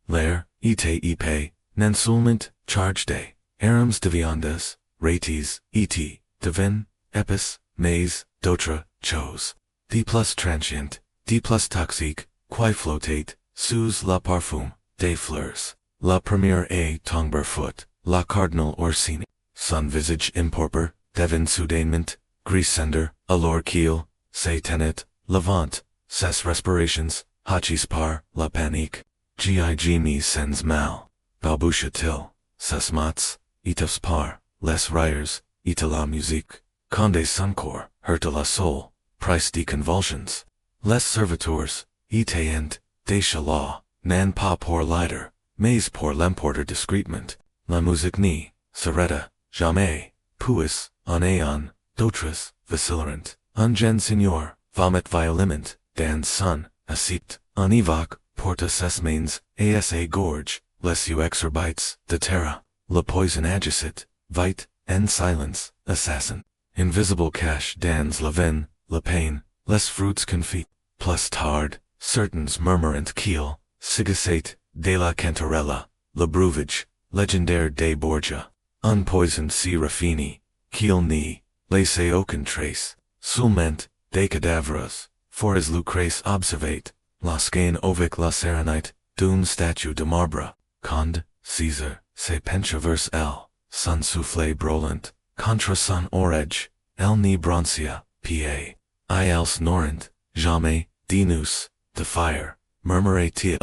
L'air, et, non seulement, charge de, armes de viandes, rates, et, de vin, épis, mais, d'autres, choses, de plus transient, de plus toxique, qui flottate, sous la parfum, des fleurs. La première est tomber foot, la cardinal Orsini, son visage impurpur, devint soudainement, grisender, alors qu'il, c'est tenet, levant, ses respirations, hachis par, la panique, gig me sens mal, balbutia-t-il, ses mats, etos par, les rires, et la musique, conde son corps, hurt la soul, price de convulsions, les serviteurs, était-elle, des law, nan pas pour lider, mais pour l'emporter discrètement, la musique ni, s'arrêta, jamais, puis, en aeon, d'autres, vacillerant, un gen signor, vomit violiment, dans son, accept, en évoque, porta ses mains, asa gorge, les you exorbites, de terra, le poison agicit, vite, en silence, assassin, invisible cache dans la veine, le pain, les fruits confit, plus tard, certains murmurant qu'il, sigisate, de la cantarella, le breuvage, légendaire de Borgia, unpoisoned si raffini, qu'il n'y, laissez aucune trace, seulement, des cadavres, for as Lucrèce observate, lorsqu'un avec la sérénité, d'une statue de marbre, quand, César, se pencha vers elle, son souffle brûlant, contre son oreille, elle n'y broncia, pa, ils n'auront, jamais, dinus, de fire, murmurait-il,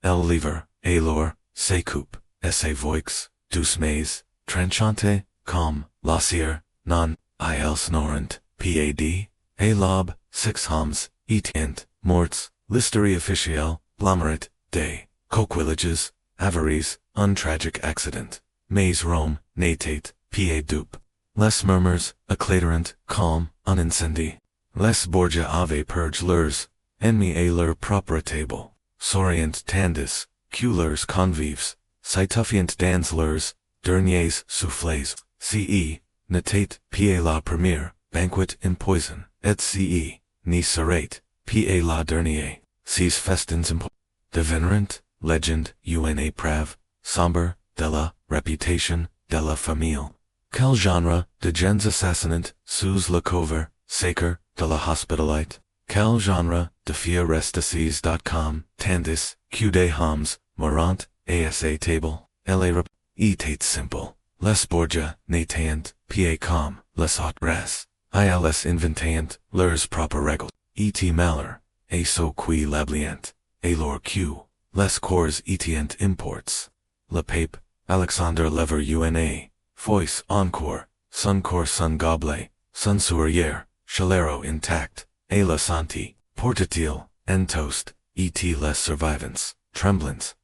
elle livre, alors, se coupe, esse voix, douce tranchante, comme, la cire, non, ils n'auront, pad, et lob, six hommes, etient, morts, listerie officielle, blâmerit, des, coquillages, avaries, un tragic accident, mais Rome, natate, pa dupe, les murmurs, éclairant, calm, un incendie, les Borgia ave purge leurs, ennemis et leur propre table, s'orient tandis, que leurs convives, citufient dans leurs, derniers souffles, ce, natate, pa la première, banquet in poison, et ce, ni serait, pa la dernière, ces festins devenerant, legend, una prave, sombre, de la réputation, de la famille. Quel genre, de gens assassinant, sous le couvert, sacre, de la hospitalite? Quel genre, de fiarestacies.com, tandis, que des hommes, morant, asa table, elle était simple, les Borgia, n'étant, pa comme, les autres, ils inventant, leurs propres règles, et malheur, et so qui l'abliant, et leur que, les corps etient imports. Le pape, Alexandre lever una, fois encore, son corps son gobelet, son sourire, chalero intact, et la santé, portatil, en toast, et les survivants, tremblants,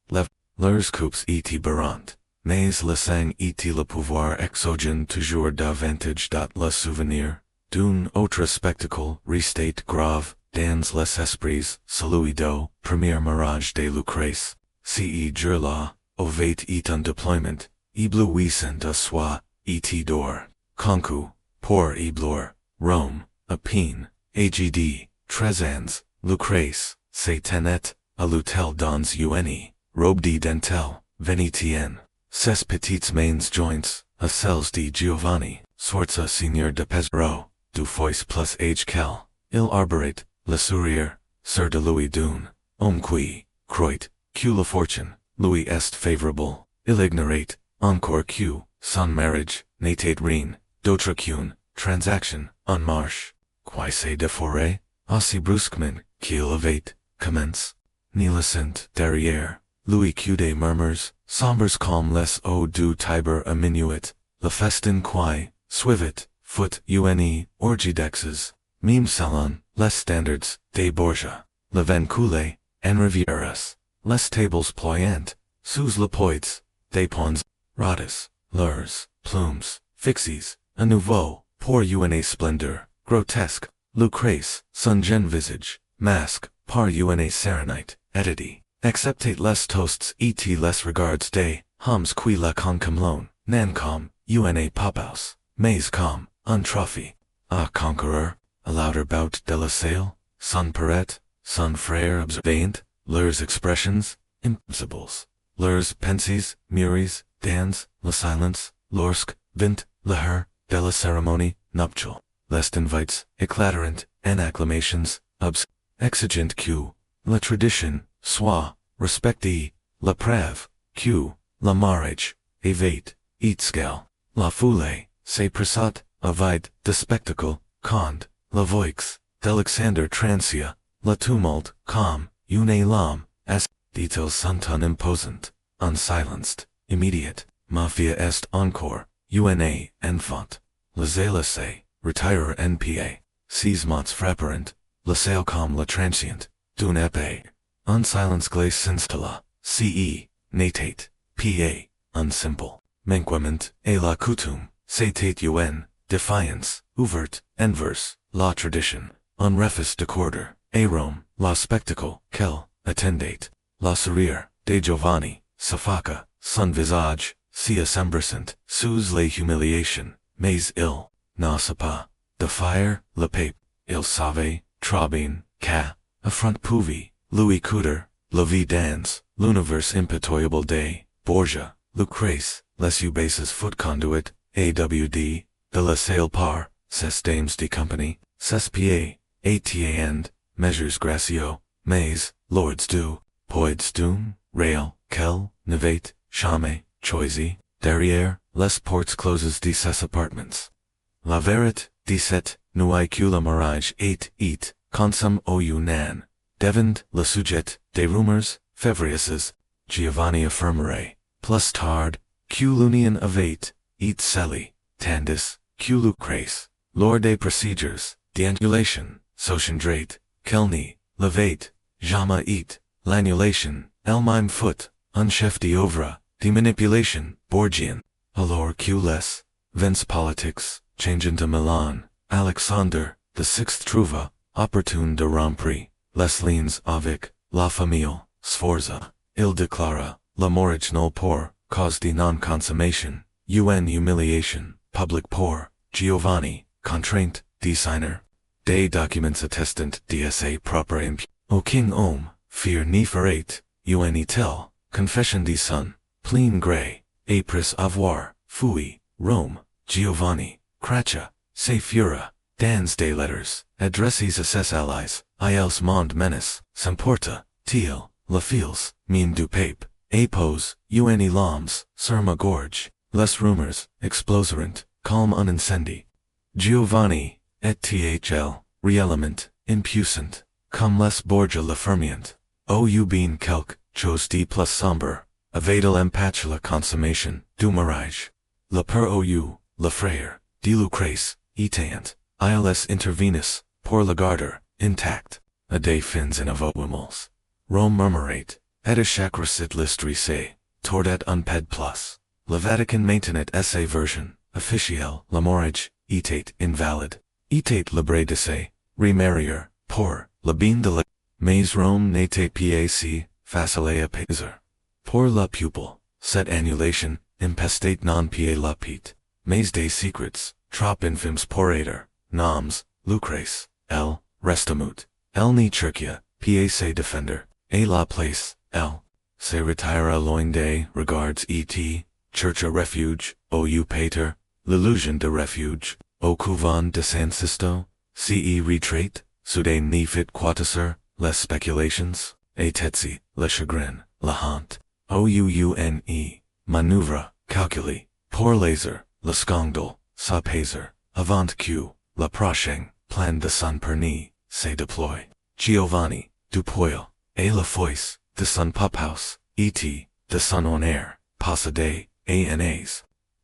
leurs coupes et barant, mais le sang et le pouvoir exogène toujours davantage le souvenir, d'un autre spectacle restate grave, dans les esprits, celui do, premier mirage de Lucrèce, ce jour-là, ovate et un déploiement, éblouissant à soi, et d'or, concu, pour éblouir, Rome, à peine, agd, 13 ans, Lucrèce, se tenait, à l'hôtel dans une, robe de dentelle, vénitienne, ses petites mains joints, à celles de Giovanni, Sforza seigneur de Pesaro, du fois plus age quel, il arborate, le sourire, sir de Louis d'un, homme qui, croit, que la fortune, Louis est favorable, il ignorate, encore que, son marriage, n'était rien, d'autre qu'une, transaction, en marche, qui se déforait, aussi brusquement, qu'il avait, commence, ni le sent, derrière, Louis que des murmures, sombres comme les eaux du Tiber à minuit, le festin qui, suivit, foot une, orgidexes, meme salon, les standards, des Borgia, le vin coulé, en rivieras, les tables pliantes, sous le poids, des ponts, rodas, leurs, plumes, fixies, à nouveau, pour une splendeur, grotesque, Lucrèce, son jeune visage, masque, par une sérénité, edity, acceptate les toasts et les regards des, hommes qui la concomlon, nan comme, une papaus, mais comme, un trophée, a conqueror, a louder bout de la salle, son prête, son frère observant, leurs expressions, impossibles, leurs pensées, mûries, dans, le silence, lorsque, vint, le heure, de la cérémonie, nuptial, les invites, éclaterant, en acclamations, exigent que, la tradition, soit, respectée, la preuve, que, la marriage, évite, scale, la foule, se pressat, avide, de spectacle, quand, la voix, d'Alexander Transia, la tumulte, calm, une l'âme, as, details sont imposant, unsilenced, immediate, mafia est encore, una, enfant, les élysées, retire npa, seisements frapparent, la sail comme la transient, d'une épée, unsilence glace s'installa, ce, natate, pa, unsimple, manquement, et la coutume, c'était un, defiance, ouvert, inverse, la tradition, unrefus de quarter, a Rome, la spectacle, quel, attendate, la sourire, de Giovanni, Safaka, son visage, si assembrescent, sous les humiliation, mais il, n'a pas, de fire, le pape, il savait, trabin, ca, affront pouvi, Louis Couder, la vie dans, l'univers impitoyable de, Borgia, Lucrèce, les ubases foot conduit, awd, de la salle par, ses dames de compagnie, ses pieds, and, measures gracieux, mais, lords du, poids d'un, rail, quel, navate, chamé, choisy, derrière, les portes closes de ses apartments. La vérité, 17, nous que la mariage et, consum au nan, devant, le sujet, des rumeurs, févriers, Giovanni affirmerait, plus tard, que l'union avait, et celi, tandis, que Lucrèce, lors des procédures, d'annulation, sociandrate, kelni, levate, jamais et, l'annulation, elle-même foot, un chef d'œuvre, de manipulation, Borgian, alors que les, vents politiques, changeant de Milan, Alexander, the sixth trouva, opportune de rompre, les liens avec, la famille, Sforza, il déclara, la morage nulle pour, cause de non-consommation, humiliation, public pour, Giovanni, contrainte, designer, des documents attestant d'sa propre imp. O king homme, fear ni ferait, tel, confession de son, plein gré, apris avoir, fui, Rome, Giovanni, Cracha, se fura, dans des letters, adresses à ses allies, ils monde menace, s'emporta, til, la fils, mine du pape, apose, l'homme, sur ma gorge, les rumeurs, exploseront, calme un incendie. Giovanni, et-thl, réellement, impuissant, comme les Borgia la fermient, ou bien quelque chose de plus sombre, avadel empêche la consommation, du mariage. Le père ou, le frère, de Lucrèce, étant, ils intervenus, pour le garder, intact, a des fins inavocables. Rome murmurate, et à chaque recite l'istrise, tordet un ped plus. Le Vatican maintenait sa version, officielle, le mariage, était invalide. Était libre de se, remarier, pour, le bien de la, mais Rome n'était pas facile à apaiser. Pour la pupille, cette annulation, impestate non pas la pete, mais des secrets, trop infimes pour être, noms, Lucrèce, elle, restamut, elle ni churchia, pa defender, et la place, elle, se retire loin des regards et, church a refuge, ou pater, l'illusion de refuge, au couvent de San Sisto, ce retreat, soudain ni fit quatusser, les speculations, et tetsi, le chagrin, la honte, oune, manœuvre, calculi, pour laser, le scandale, sa paiser, avant que, la prochaine, plan de son pernis, se déploie. Giovanni, du poil, et la foice, de son pophouse, et, de son honneur, possédé, anas.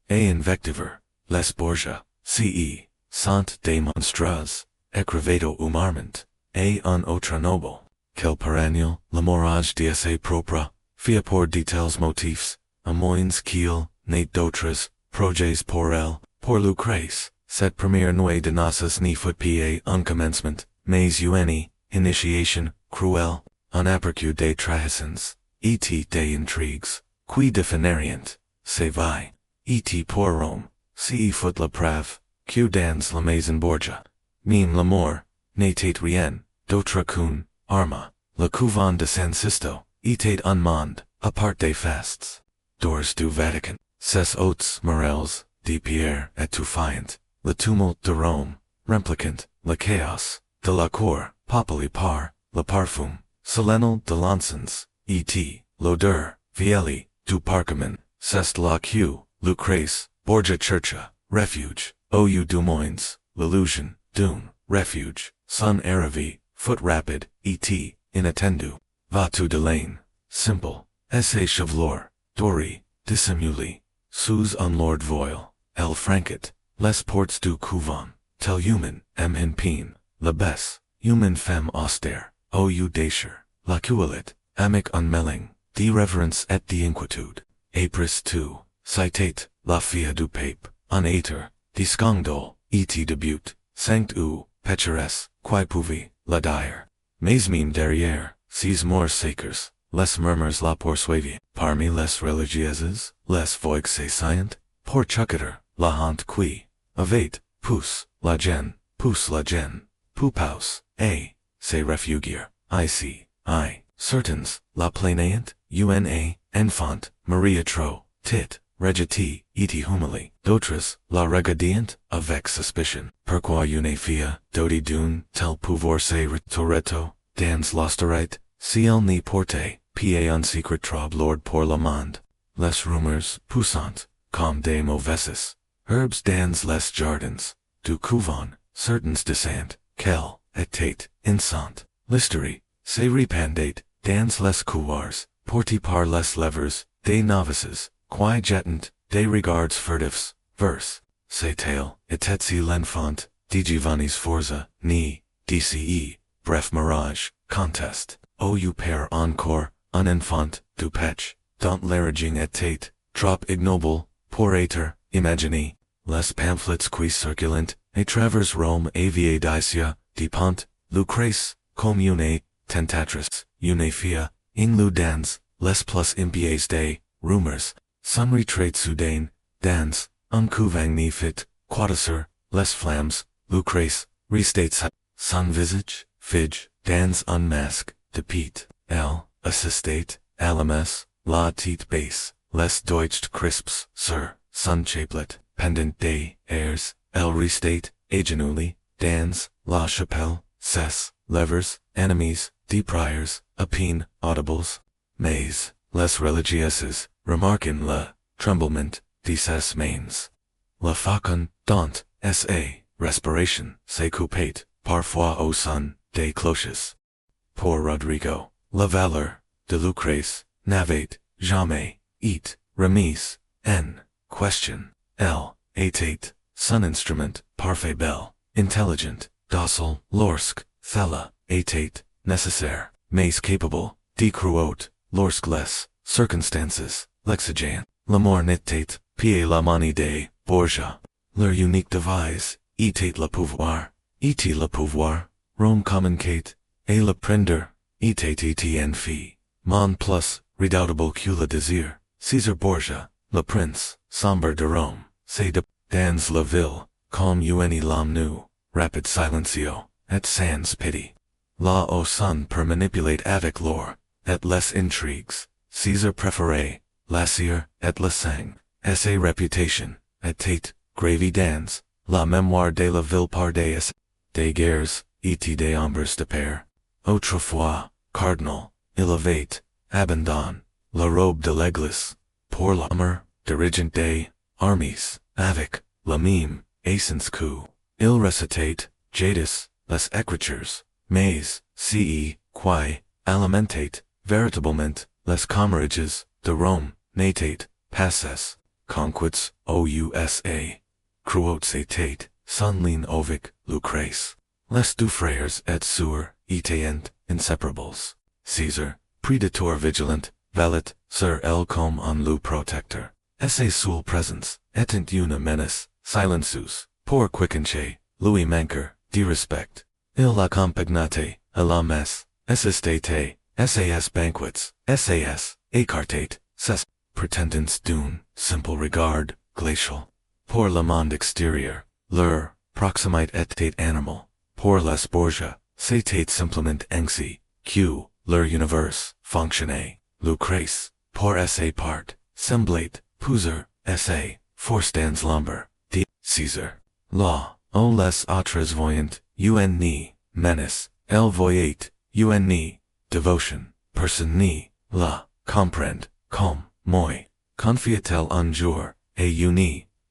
Et invectiver, les Borgia, ce, sont des monstres, écrivato humarment, et un autre noble, quel perennial, le morage de sa propre, fia pour de tels motifs, à moins qu'il, n'ait d'autres, projets pour elle, pour Lucrèce, cette première nuit de noces ni fut pas un commencement, mais une, initiation, cruelle, un aperçu des trahisons, et des intrigues, qui définirent, c'est vrai, et pour Rome, si fut la preuve, que dans la maison Borgia, même l'amour, n'était rien, d'autre qu'une, arma, le couvent de San Sisto, était un monde, à part des fasts, doors du Vatican, ses hôtes morels, de Pierre et Tuffiant, le tumulte de Rome, replicant, le chaos, de la cour, populi par, le parfum, solennel de l'encens, et, l'odeur, vieille, du parchemin, c'est la que, Lucrèce, Borgia churcha, refuge, ou du moins, l'illusion, d'un, refuge, son arrivé, foot rapid, et, inattendu, va tout de lane, simple, essai chevelure, dory, dissimuli, sous un lord voile, el franquet, les portes du couvent, tel human, in peen, la besse, human femme austère, ou dacher, la cueillet, amic unmelling, de reverence et d'inquietude, apris tu, citate, la fille du pape, un ater, de scandole, et debut, sanct ou, pécheresse, qui pouvait, la dire, mais mime derrière, ses morts sacres, les murmures la poursuivent, parmi les religieuses, les voix saillant, pour chucketer, la honte qui, avait, pousse la gêne, poupaus, se réfugier, ici, certains, la plaignant, una, enfant, Maria trop, tit, regiti, et humili, d'autres, la regardient, avec suspicion, pourquoi une fille, doti d'une, tel pouvoir se retoreto, dans l'austerite, si elle n'y porte, pa un secret troublard pour le monde, les rumeurs, puissantes, comme des mauvaises herbes dans les jardins, du couvent, certains descendent, qu'elle était incente, l'hysterie, se répandait, dans les couloirs, portés par les lèvres, des novices, qui jettent, des regards furtifs, vers, était-elle l'enfant, de Giovanni's Forza, ni, dce, bref mirage, contest, ou père encore, un enfant, du pech, dont l'origine était, trop ignoble, pour être, imaginé, les pamphlets qui circulant, et travers Rome aviae Dacia, de Pont, Lucrèce, comme une, tentatrice, une fille, in dans, les plus impies des, rumeurs, son retrait soudain, dans, un couvent ni fit, quatusor, les flammes, Lucrèce, restates, son visage, fige, dans un masque, de pete, elle, assistate, alamas, la tête basse, les deutscht crisps, son chapelet, pendant des airs, elle restate, agenuli, dans, la chapelle, ses, levers, enemies, de priors, apine, audibles, mais, les religieuses, remarquant le tremblement de ses mains. La facon, dont, sa, respiration, se coupait, parfois au son, des cloches. Pour Rodrigo, la valeur, de Lucrèce, n'avait, jamais, et, remise, en, question, elle, était, son instrument, parfait belle, intelligent, docile, lorsque, thella, était, nécessaire, mais capable, de croître, lorsque les, circonstances, l'exigent, l'amour n'était, pied la manie des, Borgia, leur unique devise, était le pouvoir, Rome communicate, et le prendre, était en fille, monde plus, redoutable que le désir, César Borgia, le prince, sombre de Rome, c'est de, dans la ville, comme une l'homme nu, rapide silencio, et sans pity. La au son per manipulate avec l'or, et les intrigues, César préféré, la cire, et le sang, sa réputation, était, gravy dans, la mémoire de la ville par des guerres, et des ombres de père. Autrefois, cardinal, il avait, abandon, la robe de l'église, pour l'honneur, dirigent des armies, avec, la mime, essence coup, il recitate, jadis, les écritures, mais, qui, alimentate, véritablement, les commérages, de Rome, n'était, passes, conquêtes, ousa, croutes étaient, son ligne ovic, Lucrèce. Les deux frères et sœurs étaient inséparables. César, prédateur vigilant, valet, sur elle comme un loup protecteur. Sa seule présence, étant une menace, silencieux, pour quiconque, lui manquer, de respect. Il accompagnait, à la messe, assistait, sas banquets, sas, écartait, ses, prétendants d'un, simple regard, glacial. Pour le monde extérieur, leur, proximité était animal. Pour les Borgia, c'était simplement ainsi, que, leur univers, fonctionnait. Lucrèce, pour sa part, semblait, pousser, sa, force dans l'ombre, de, César. Là, où les autres voyant, ni, menace, elle voyait, ni, dévotion, personne ni, la, comprendre, comme, moi, confia-t-elle un jour, et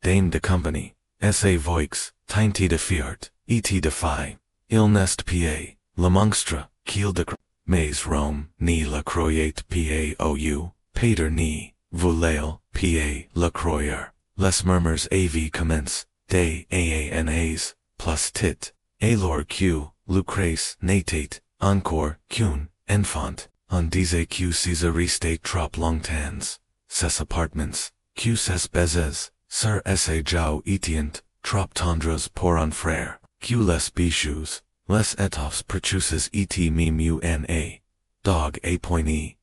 dame de compagnie, sa voix, teinté de fiat, et de fille, il nest pa, la monstre, qu'il de mais Rome, ni la croyate paou, pater ni, voulail, pa, la croyer, les murmurs av commence, des aanas, plus tit, alors q, Lucrèce natate, encore, qu'un, enfant, on disait que César restait trop longtemps, ses apartments, que ses baisers, sœur essaie jau etient, trop tendres pour un frère, que les bijoux, les étoffes précieuses et mimuna, dog a poigny,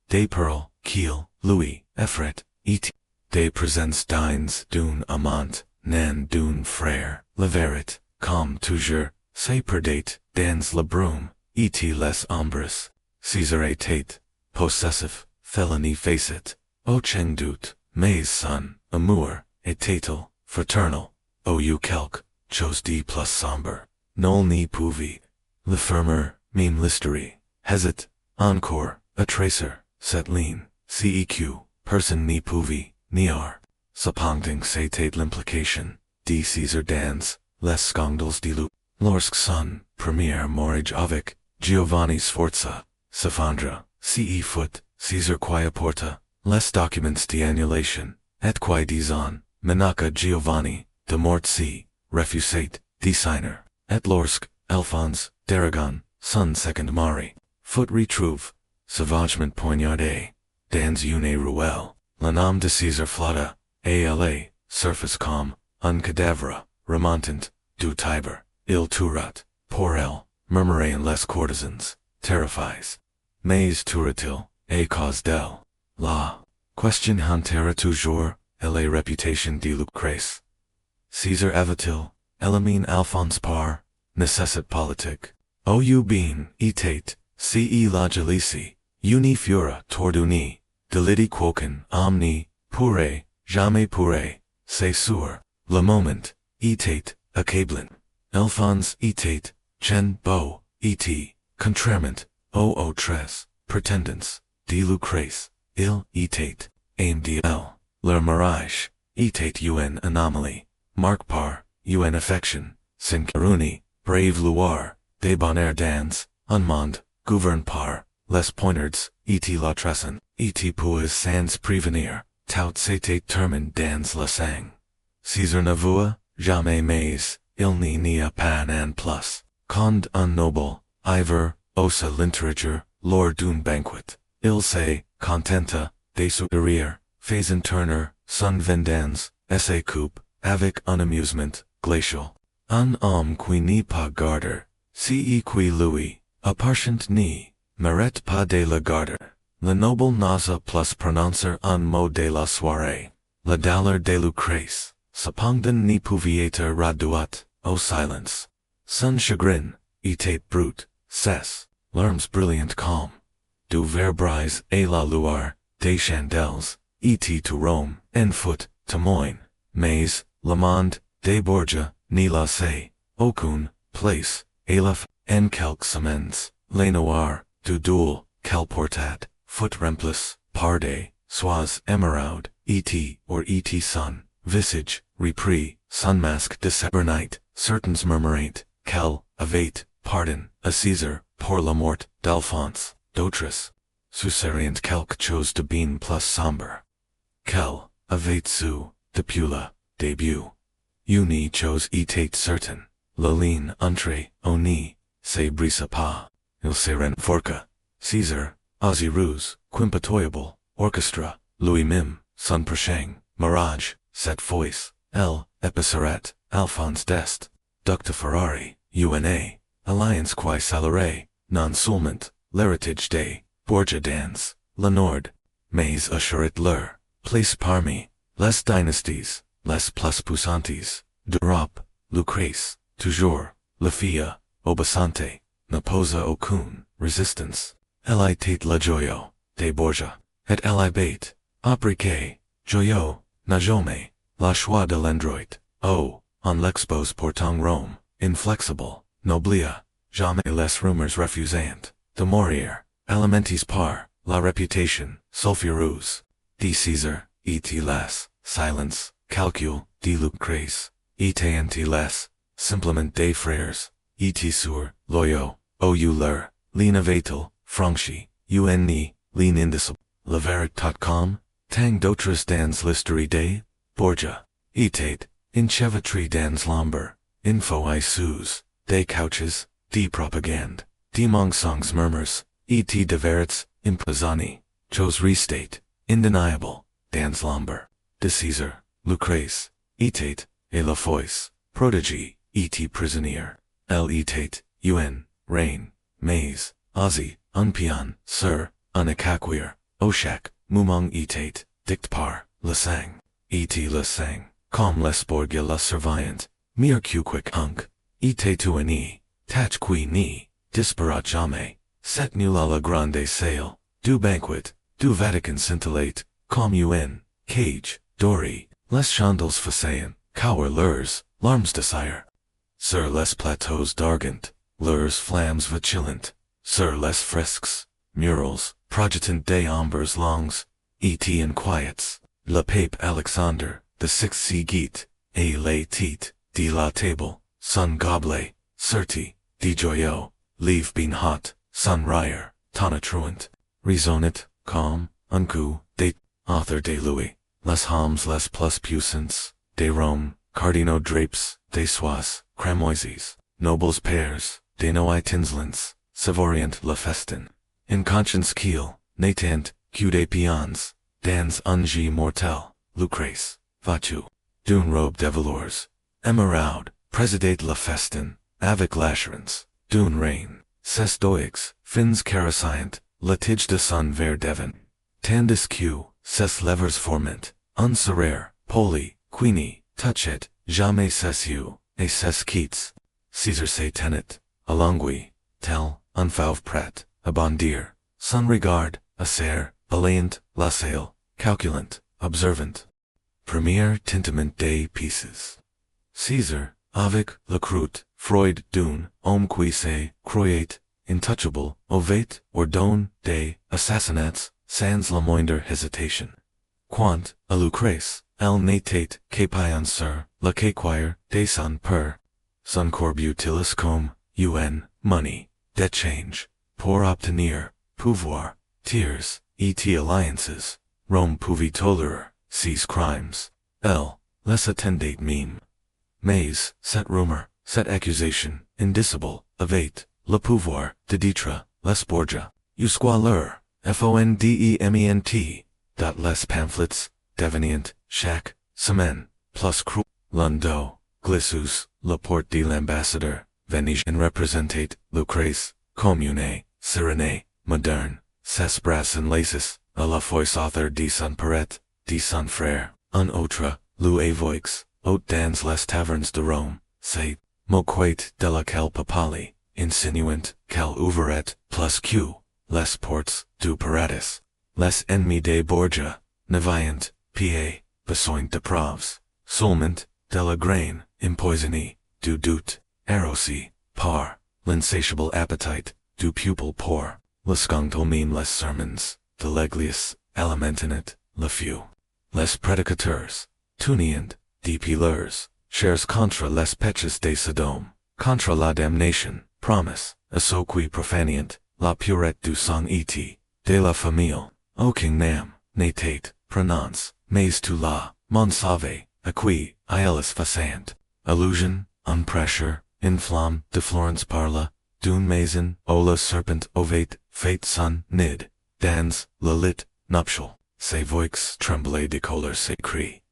des pearls, qu'il, Louis, Efret, et des présents dines d'un amant, nan d'un frère, leverit, comme toujours, c'est perdate, dans la brume, et les ombres, César était, possessif, felony facet, au cheng doute, mais son, amour, était-elle, fraternal, ou quelque, chose de plus sombre, nul ni pouvait, le fermer, meme listerie, hesit, encore, a tracer, cette ligne, ceq, person ni pouvait, niar, cependant c'était l'implication, de César dans, les scandales de loup, lorsque son, premier marriage avec, Giovanni Sforza, Safandra, foot, César qui apporta, les documents d'annulation, et qui disant, Menacca Giovanni, de mort si, refusate, designer, et lorsque, Alphonse, d'Aragon, son second mari, foot retrouve, sauvagement poignardé, dans une ruelle, le nom de César flotta, ala, surface comme, un cadavre, remontant, du Tiber, il turat, pour elle, murmuraient les courtisans, terrifies. Mais turat-il, à cause d'elle? La question hantera toujours, et la réputation de Lucrèce. César avait-il, Elamine Alphonse par, nécessite politique, ou bien, était, la jalousie, uni fura torduni, deliti quoquin, omni, pourrait, jamais pourrait, c'est sûr, le moment, était, accablant, Alphonse était, chen beau, et, contrairement, aux tres, pretendants, de Lucrèce, il était, aim de elle, leur mariage, était une anomalie, marque par, une affection, sin caruni, brave loir, des bonheurs dans, un monde, gouverne par, les poignards, et la tresson, et puis sans prévenir, tout c'était terminé dans la sang. César n'avoua, jamais mais, il n'y a pas un plus, quand un noble, ivre, osa littérature, lors d'un banquet, il se contenta, de sourire, faisant tourner, son vendange, essa coupe, avec un amusement, glacial. Un homme qui n'est pas garder, qui lui, appartient ni, mérite pas de la garder. Le noble n'osa plus prononcer un mot de la soirée. La douleur de Lucrèce, cependant n'y pouvait être réduite, au silence. Son chagrin, était brut, cesse, larmes brillantes calmes. Du verbrise et la lueur, des chandelles, et to Rome, en foot, témoin, mais, le monde, des Borgia, ni la sait, aucune, place, élève, en quelques semaines, les noirs, du duel, qu'elle portat, foot remplis, par des, sois émeraude, et, or et son, visage, repris, son masque de sabernite, certains murmurent, qu'elle, avait, pardon, à César, pour la mort, d'Alphonse, d'autres, susurrant quelque chose de bien plus sombre. Qu'elle, avait su, depuis le début. Une chose était certaine, la ligne entre, oni, se brisa pas, il se renforca. César, Osiris, qu'impitoyable, orchestra, lui-même, son prochain, mirage, cette fois, elle, épicerat, Alphonse d'Est, Duc Ferrari, una, alliance qui salerait, non seulement, l'héritage des, Borgia dans, le Nord, mais assurait leur, place parmi, les dynasties, les plus puissantes, d'Europe, Lucrèce, toujours, la fille, obéissante, ne posa aucune, résistance. Elle était la joyau, des Borgia, et elle avait, après joyau, n'a jamais, la choix de l'android, en l'expose portant Rome, inflexible, n'oublia, jamais les rumeurs refusant, de mourir, alimentis par, la réputation, sulfureuse, de César, et les, silence, calcul, de Lucrèce, et les, simplement des frères, et sur, loyaux, ou leur, l'innovatel, franchi, ni, l'indicible, leveric.com, tang d'autres dans l'histoire des, Borgia, Était, in chevautré dans l'ombre, info I sous, des couches, des propagande, des mensonges murmures, et de verits, imprisonnés, chose restate, indeniable, dans l'ombre, de César, Lucrèce, Était, et la foisse, prodigy, et prisonnière, Était, reign, mais, aussi, pian, sœur, acquire, oshak, mumong Était, dict par, le sang, le sang, comme les Borgia la surveillant, mir quick hunc, Était tu ni, tach qui ni, disparat jamais, set nul à la grande salle, du banquet, du Vatican scintillate, comme cage, dory, les chandelles faisaient, cower leurs, larmes desire. Sur les plateaux d'argent, leurs flammes vacillant, sur les fresques, murals, projetant des ombres longues, et inquiets, le pape Alexander, the sixth Sigit, et les têtes, de la table, son gobelet, certi, de joyaux, leave being hot, son rire, tonitruant, raisonnit, calm, un coup, des, author de Louis, les hommes les plus puissants, de Rome, cardinaux drapes, des soies, cramoises, nobles pairs, de noi tinslants, savorient la festin, in conscience kiel, natant, que des pions, dans ungi mortel, Lucrèce, vatu, d'une robe de velours, emeraude, présidate la festin, avec l'assurance, d'une reine, ses doix, fins caressant, litige de son ver devin, tandis que, ses levers formant, un serrare, poli, quini, touchet, jamais ses et ses quittes, César se tenet, alongui, tel, unfauve prête, abondir, son regard, acer, allayant, lassale, calculant, observant. Premier tintament des pieces. César, avec, le croûte, Freud, d'une, homme qui se, croyait, intouchable, ovate, or don, des, assassinats, sans la moindre hésitation. Quant, à Lucrèce, elle n'était qu'apion sur, la qu'acquire, des son son corps utilis comme, money, debt change, pour obtenir, pouvoir, tears, et alliances, Rome pouvait tolérer, ces crimes, elle, les attendait meme. Mais, cette rumeur, cette accusation, indicible, avait, le pouvoir, de détruire, les Borgia, jusqu'à leur, fondement, dot les pamphlets, devenient, chaque, semaine, plus cru, lundo, glissus, la porte de l'ambassadeur, venige en représentate, Lucrèce, commune, serené, moderne, ses bras enlaces, à la fois author de son prête, de son frère, un autre, loué voix, haute dans les tavernes de Rome, c'est, moquet de laquelle papali, insinuant, qu'elle ouvrait, plus que, les portes, du paradis, les ennemis des Borgia, nevaillant, pied, besoin de preuves, seulement, de la graine, empoisonnée, du doute, arrosé, par, l'insatiable appetite, du pupil pour, le scongtomine les sermons, de l'église, alimentant, le feu. Les prédicateurs, tuniant, des pilleurs, chers contre les péchés de Sodome, contre la damnation, promise, à ceux qui profanient, la purette du sang et de la famille, aucun nam, n'était, prononce, mais tu la, mon sauvé, à qui, aelis faisant, allusion, un prêcheur, inflamme, de Florence parla, d'une maison, o la serpent ovate, fate son, nid, dans, le lit, nuptial, ses voix tremblaient de colère ses cris.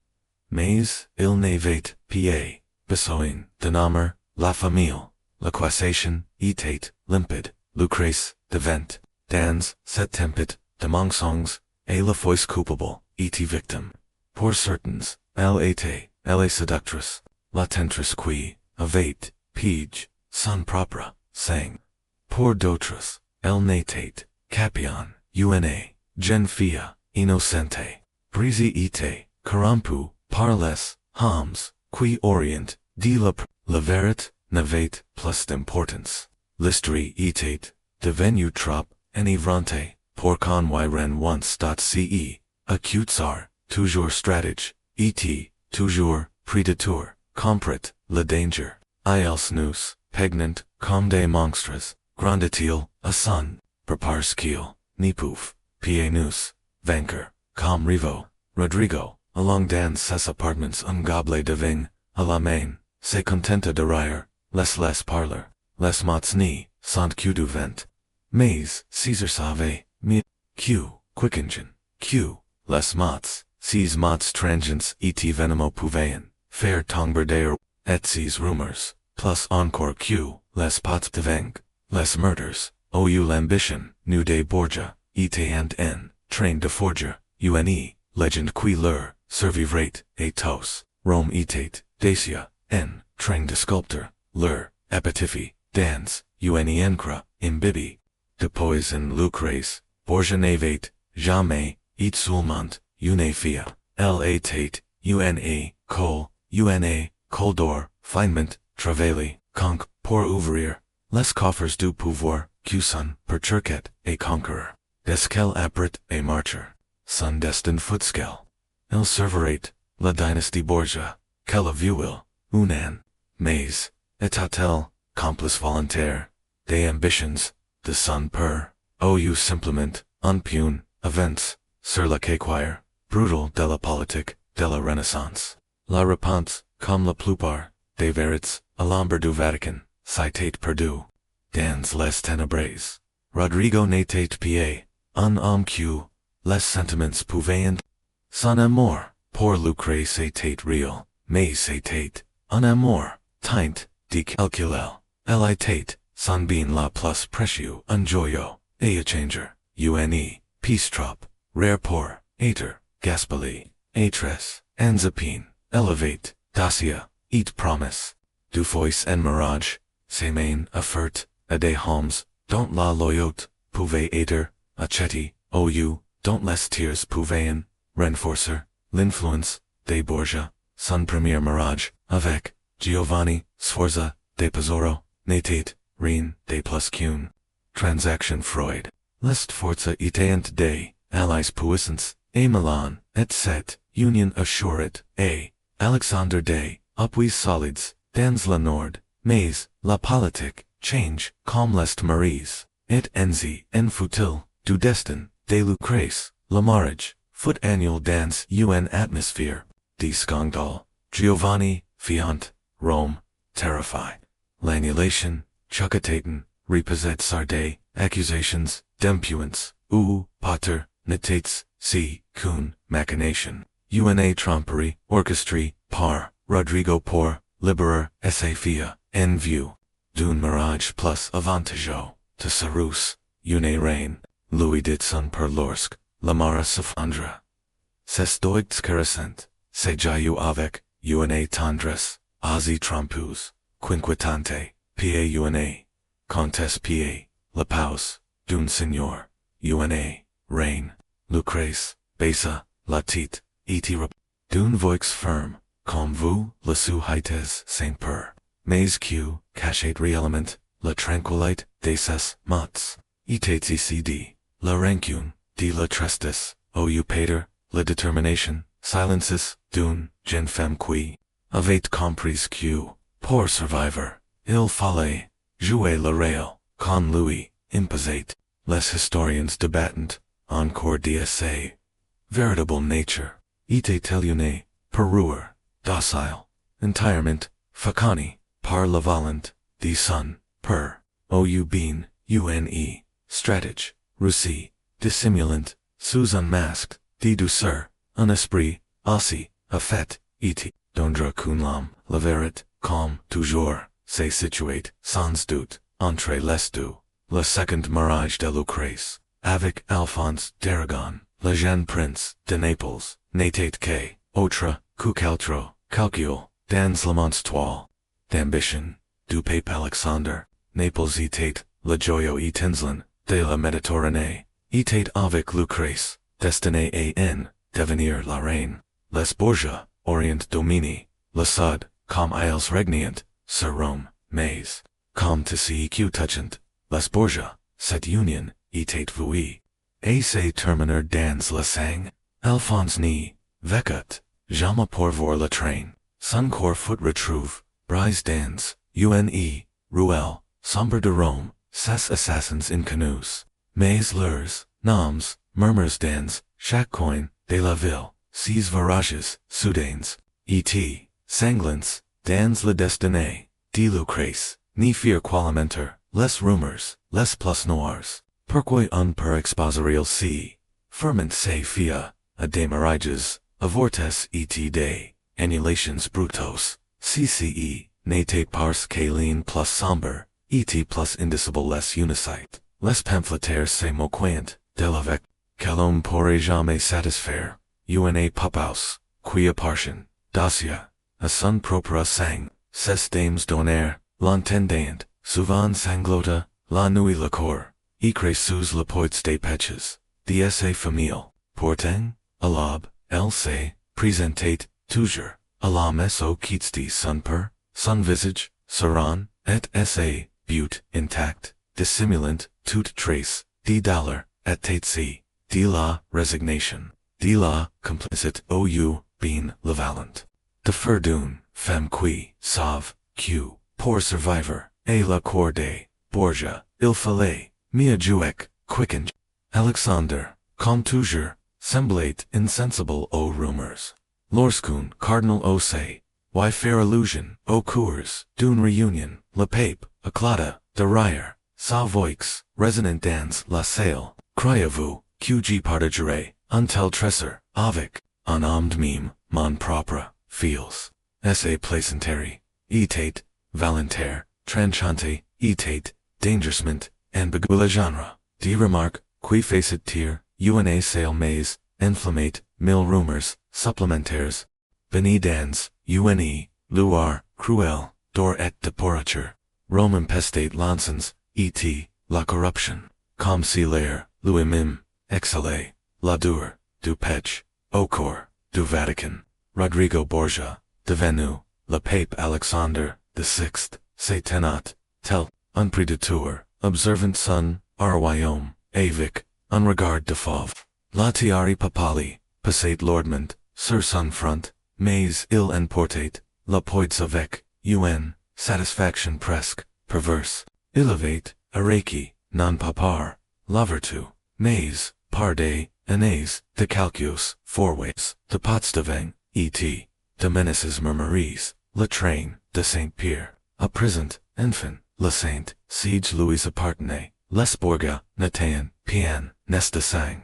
Mais, il n'avait, pied, besoin, de nommer, la famille, l'équation, était, limpide, Lucrèce, devant, dans, cette tempête, de mensonges, et la foisse coupable, était victime. Pour certains, elle était, elle est séductrice, la tentresse qui, avait, pige, son propre, sang. Pour d'autres, elle n'était, qu'apion, jeune fille, innocente, brisée était, corrompue, par les, hommes, qui orient, de la vérité, n'avait, plus d'importance. L'histoire était, devenue trop, enivrante, pour qu'on ren once.ce, acutes are, toujours stratège, et toujours, prédateur, comprit, le danger, Iels nous, pregnant, comme des monstres, grandit-il, a son, prépare qu'il, nipouf, pieds nous, vainqueur, comme Rivo, Rodrigo, along dans ses apartments un gobelet de vin, à la main, se contenta de rire, les parler, les mots ni, sont que du vent. Mais, Caesar savait, mi, que, quickingen, que, les mots, ces mots trangens et venimo pouvaient, faire tomber d'air, et ces rumeurs, plus encore que, les pots de vin, les murders, ou l'ambition, nu de Borgia, était en train de forger, une legend qui leur survivrait, et tous, Rome était, Dacia, en train de sculpter, leur epitaphe, dans, une encre, imbibi. Depuis en Lucrèce, Borgia n'avait jamais, et seulement, une fille, elle était, col d'or, finement, travailler, conque, pour ouvrir, les coffres du pouvoir, que son, per turquet, et conqueror, des qu'elle apprête, et marcher, son destin footscale. Elle servirait, la dynastie Borgia, qu'elle viewil, unan, mais, était-elle, complice volontaire, des ambitions, de son père, ou simplement, un pion, events, sur le quai brutal de la politique, de la Renaissance. La réponse, comme la plupart, des vérités, à l'ombre du Vatican, s'était perdue. Dans les ténèbres, Rodrigo n'était pas, un homme que, les sentiments pouvaient, son amour, pour Lucrèce était réel, mais c'était, un amour, teint, de calculel, elle était, son bien la plus précieux, un joyau, et changer, une, peace trop, rare pour, être, gaspiller, étresse, enzapine, elevate, dacia, et promise, du fois en mirage, ses mains offert, à des hommes, dont la loyauté pouvait être, achetée, dont les tiers pouvaient, renforcer, l'influence, des Borgia, son premier mirage, avec, Giovanni, Sforza, de Pizzoro, n'était, rien, de plus qu'une transaction Freud. Lest forza iteant de, allies puissance, et Milan, et set, union assuret, et, Alexander de, appuis solids, dans la nord, mais, la politique, change, comme lest maries, et enzi, en futil, du destin, de Lucrèce, la marriage, foot annual dans une atmosphere, de scandal, Giovanni, fiant, Rome, terrify, l'annulation, chuckataten, repossessed sarde, accusations, dempuance, pater, nitates, qu'une machination, une tromperie, orchestrie, par, Rodrigo pour, liberer, essa fia, en vue, d'un mirage plus avantageau, to Sarus, une reine, Louis dit son per lorsque, la mara s'effondra. C'est doigt caressant, c'est jaillu avec, une tendresse, asi trompus, quinquitante, pie une, comtesse pie, la pause, d'un seigneur, une, reine, Lucrèce, basa, la tite, itira, d'une voix ferme, comme vous, le souhaites Saint-Père, mais que, cachet réellement, la tranquillite de ses mots, etats ici la rancune, de la tristesse, pater, la détermination, silences, d'une jeune femme qui, avait compris que, pour survivre, il fallait, jouer le réel, con Louis, imposate, les historiens débattent, encore de sa véritable nature, était-elle une, perruer, docile, entirement, facani, par la volonté, de son, per, bien, une, stratège, russie, dissimulant, sous un masque, de douceur, un esprit, aussi, a fait, et, dondra qu'une l'âme, la vérité, comme, toujours, se situate, sans doute, entre les deux, le second mariage de Lucrèce, avec Alphonse d'Aragon, le jeune prince, de Naples, n'était que, autre, qu'altro, calcul, dans la monstoile, d'ambition, du pape Alexander, Naples était, le joyau étincelant, de la Méditerranée, était avec Lucrèce, destiné à devenir la reine, les Borgia, orient domini, le sud, comme ils regnient, sur Rome, mais, comme to see que touchant, les Borgia, cette union, était vouée, et se terminer dans la sang, Alphonse ni, vecut, jamais pour voir le train, son corps foot retrouve, brise dans, une, ruelle, sombre de Rome, ses assassins in canoes, mais leurs, noms, murmurs dans, chaque coin, de la ville, ces virages, soudains, et, sanglants, dans le destinée, de Lucrèce, ni fear qualamenter, les rumeurs, les plus noirs, pourquoi un per exposerial si, ferment se fia, a démarrages, avortes et de, annulations brutos, cce, n'était parce qu'aline plus sombre, et plus indicible les unicite, les pamphlétaires se moquent, de l'avec, que l'homme pourrait jamais satisfaire, une papaus, qui appartient, dacia, a son propre sang, ses dames donner, l'entendant, souvent sanglota, la nuit le corps, écrit sous le poids des peches, de famille, pourtant, à l'aube, elle se, présentait, toujours, à la messe au quitte de son visage, serein, et sa, but, intact, dissimulant, toute trace, de dollar, et de la resignation, de la complicite ou, bien, le valant. De ferdune, femme qui, sauve, que, pour survivor, et la cour de, Borgia, il fallait, mia jouec, quicken. Alexander, comme toujours, semblait insensible aux rumeurs. Lorsqu'un cardinal osait, why faire allusion, aux cours, d'une réunion, le pape, éclata, de rire, sa voix, résonnant dans la salle, criez-vous, que j'y partagerai, un tel trésor, avec, un homme de mime, mon propre, feels, sa plaisanterie, était, volontaire, tranchante, était, dangerousement, ambigu le genre, de remarque, qui facit tir, une salle mais, inflammate, mille rumeurs, supplémentaires, beni dans, une, luar, cruel, d'or et de pourriture, Rome impestate lancens, et, la corruption, comme si l'air, l'uimim, exhalé, la dour, du pech, au corps, du Vatican, Rodrigo Borgia, devenu, le pape Alexander, the sixth, se tenat, tel, un prédateur, observant son, royaume, avec, un regard de fauve, la tiare papali, passate lordment, sur son front, mais il emportait, la poids avec, satisfaction presque, perverse, elevate, araki, non papar, la vertu, mais, par des, années, de calculus, fourways, de pots de vin, et, de menaces murmuries, le train, de Saint-Pierre, a present, infant, le saint, siege Louis appartenait, les Borgia, Natan, Pian, Nesta sang.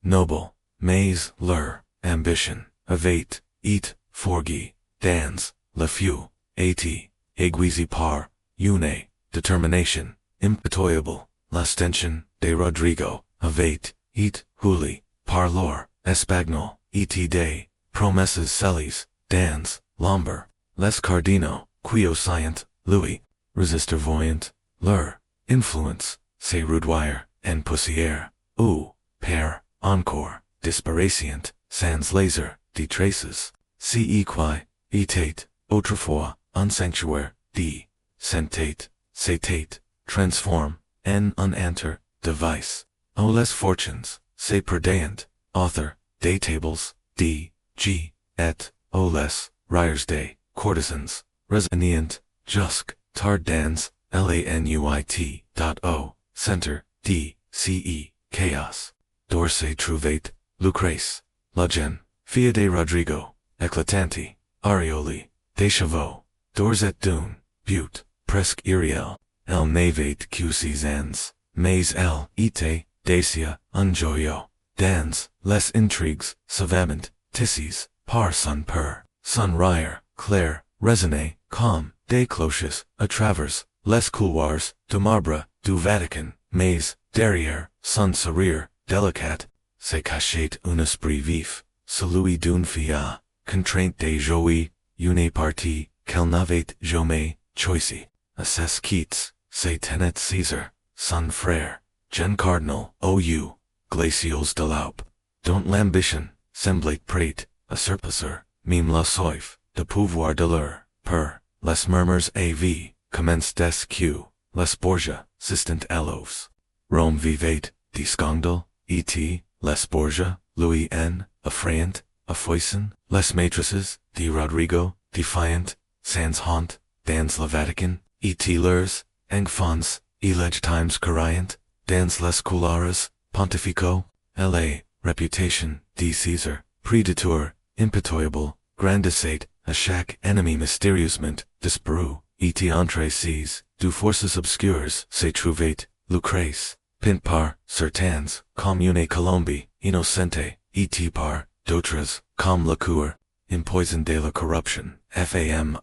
Noble, mais, leur, ambition, avate, et, forgi, dans, le feu, et, aiguisi par, une, determination, impitoyable, l'ostension, de Rodrigo, avate, et, huli, par l'or, espagnol, et de, promesses celis, dans, lomber, les cardinaux, qui oscient, Louis, resistor voyant, leur, influence, se rudoyer, en poussière, ou, per, encore, disparacient, sans laser, de traces, ce qui, était, autrefois, un sanctuaire, de, sentate, s'était, transform, en un enter, device, o les fortunes, se perdant, author, des tables, d, g, et, o les, riers de, courtesans, resinient, jusque, tardans, lanuit, o, center, d, ce, chaos, dorse trouvate, Lucrèce, Lagen, fille de Rodrigo, éclatanti, Arioli, des chevaux, d'ors et d'une, but, presque iriel, el navate qc's mais el, ite, dacia, un joyo, dans, les intrigues, savament, tisses, par son per, son rire, clair, raisonné, comme, des cloches, à travers, les couloirs, de marbre, du Vatican, mais, derrière, son sourire, délicat, se cachait un esprit vif, celui d'une fille, contrainte de jouer, une partie, qu'elle n'avait jamais, choisi, à ses quittes, se tenait César, son frère, Jean Cardinal, ou, glacials de l'Aube, dont l'ambition, semblait prête, à surpasser, même la soif, de pouvoir de leur, per, les murmures av, commence des que, les Borgia, sistent elos. Rome vivait, de scandal, et, les Borgia, Louis N, effrayant, affoissant, les maîtresses, de Rodrigo, defiant, sans honte, dans le Vatican, et-lers, engfons, elegitimes cariant, dans les couloirs, pontifico, la, reputation, d Caesar, preditor, impitoyable, grandissate, à chaque ennemi mystérieusement, disparu, et entre ses, du forces obscures, se trouvait, Lucrèce, pint par, certains, comme une colombe, innocente, et par, d'autres, comme la cour, empoisoned de la corruption, famile,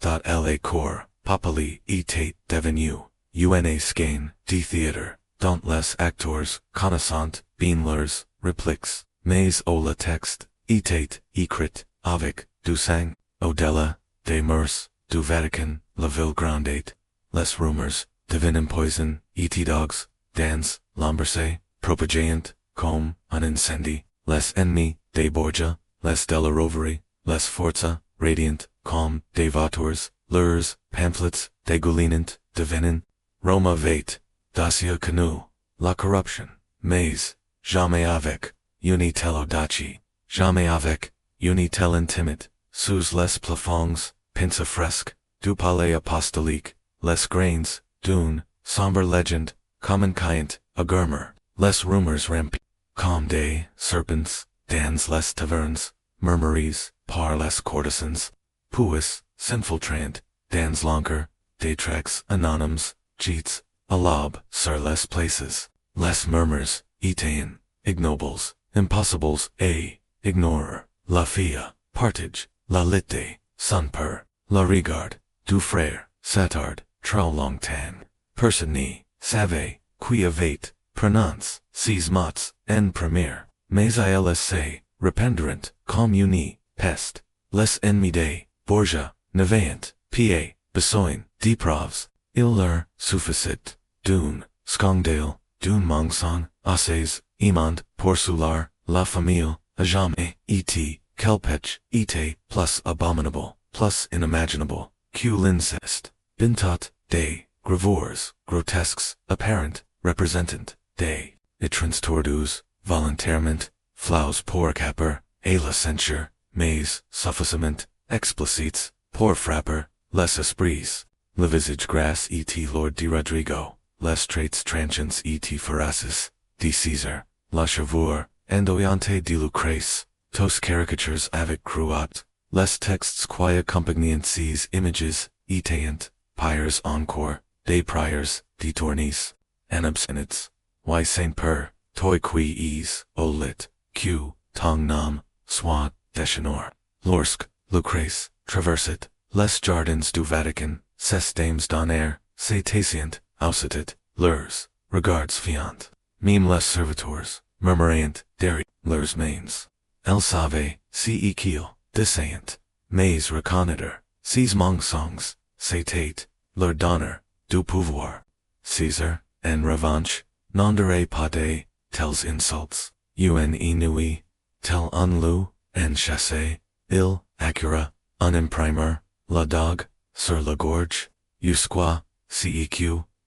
dot la cour, populi, était devenu, una skein, de theatre, dont les acteurs, connaissant, bien leurs, repliques, mais au la texte, était, écrit, avec, du sang, au-delà, des mœurs, du Vatican, la ville grandate, les rumeurs, divin empoison, et dogs, dans, l'embrasser, propagant, comme, un incendie, les ennemis, des Borgia, les de la Rovere, les forza, radiant, comme, des vautours, leurs, pamphlets, dégoullinant, divinant, Roma vait, dacia canu, la corruption, mais, jamais avec, une-telle audacie, jamais avec, une-telle intimate, sous les plafonds, pince fresque, du palais apostolique, les grains, d'une, sombre legend, communicant, a gurmur, les rumeurs rampant, comme des serpents, dans les tavernes, murmuries, par les courtesans, puis, s'infiltrant, dans l'encre, des tracts anonymes, cheats, à l'aube, sur les places, les murmures, étaient, ignobles, impossibles, et, ignorer, la fille, partage, la litte, son père, la regarde, du frère, s'attarde, trop longtemps, personne n'y savait, qui avait, prononce, ses mots, en premier, mais à elles se, rependrant, comme une peste, les ennemis des, Borgia, n'avaient, pied, besoin, d'épreuves, il leur suffisait, d'une, scandale, d'une mensonge, assez, immonde, pour soular, la famille, à jamais, et, quelpech, était, plus abominable, plus inimaginable, que l'inceste, bintot, des, gravures, grotesques, apparent, representant, des, étranges tordus, volontairement, flaus pour capper, et la censure, mais, suffisamment, explicites, pour frapper, les esprits, le visage gras et lord de Rodrigo, les traits tranchants et feraces, de César, la chevelure, endoyante de Lucrèce, tos caricatures avec cruat, les textes qui accompagnent ces images, étaient, pires encore, des priors, des tourneys, en abstinence, y Saint-Père, toi qui es, o lit, que, ton nom, soit, déchenor, lorsque, Lucrèce, traverset, les jardins du Vatican, ses dames d'honneur, se taisent, aussitet, leurs, regards fiant, même les serviteurs, murmurant, derrière, leurs mains. Elle savait, si qu'il, disayant, mais reconnaître, ces mensonges, c'était, leur donner, du pouvoir. César, en revanche, n'endurait pas de tels insultes, un inouï, tel un loup, en chassé, il, accura, un imprimer, la dog, sur la gorge, jusqu'à, si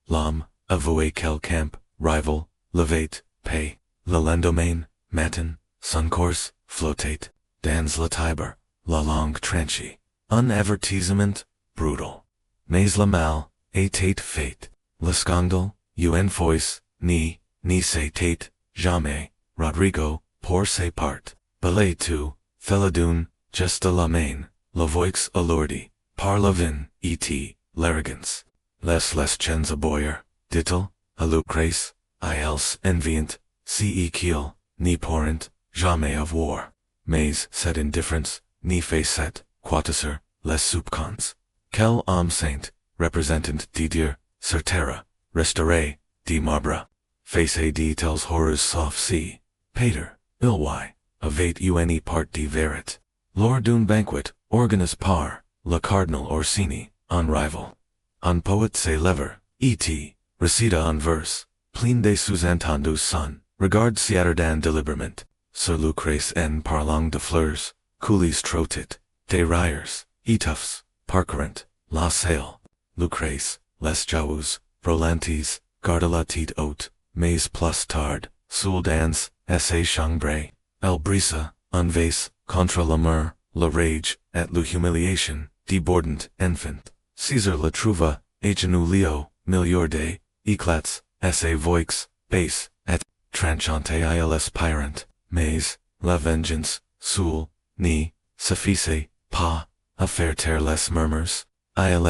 l'homme, avoué quel camp, rival, levait, paix, le lendemain, matin, son corps, flottait, dans la Tiber, la langue tranchée, un avertissement, brutal. Mais le mal, était fait, le scandale, une fois, ni s'était, jamais, Rodrigo, pour sa part, balai tout, feladun, juste la main, la voix alourdie, par la vin, et l'arrogance. Les chens aboyer, dit-il, à Lucrèce, à elles enviant, si qu'il, ni pourrent, jamais avoir. Mais cette indifference, ni fait set, quatusser, les soupçons. Quel homme saint, représentant de Dieu, sur terre, restauré, de marbre, face de tels horreurs sauf si, Pater, ilwai, avait une part de verit. Lors d'un banquet, organisé par, le cardinal Orsini, un rival. Un poète célèbre, et, recita un vers, plein de sous-entendus son, regarde s'attardan delibrement, sur Lucrèce en parlant de fleurs, coulis trottit, des rires, étoffes, parcourant, la salle, Lucrèce, les joueuses, volantes, garde la tête haute, mais plus tard, sous dans, essaie chambre, elle brisa, un vase, contre la mur, la rage, et l'humiliation, débordant, enfant, Caesar la trouva, genou Leo, milior de, éclats, esse voix, base, et, tranchante ils pyrant, mais, la vengeance, sul, ni, suffice, pas, affaire terre les murmurs, ils,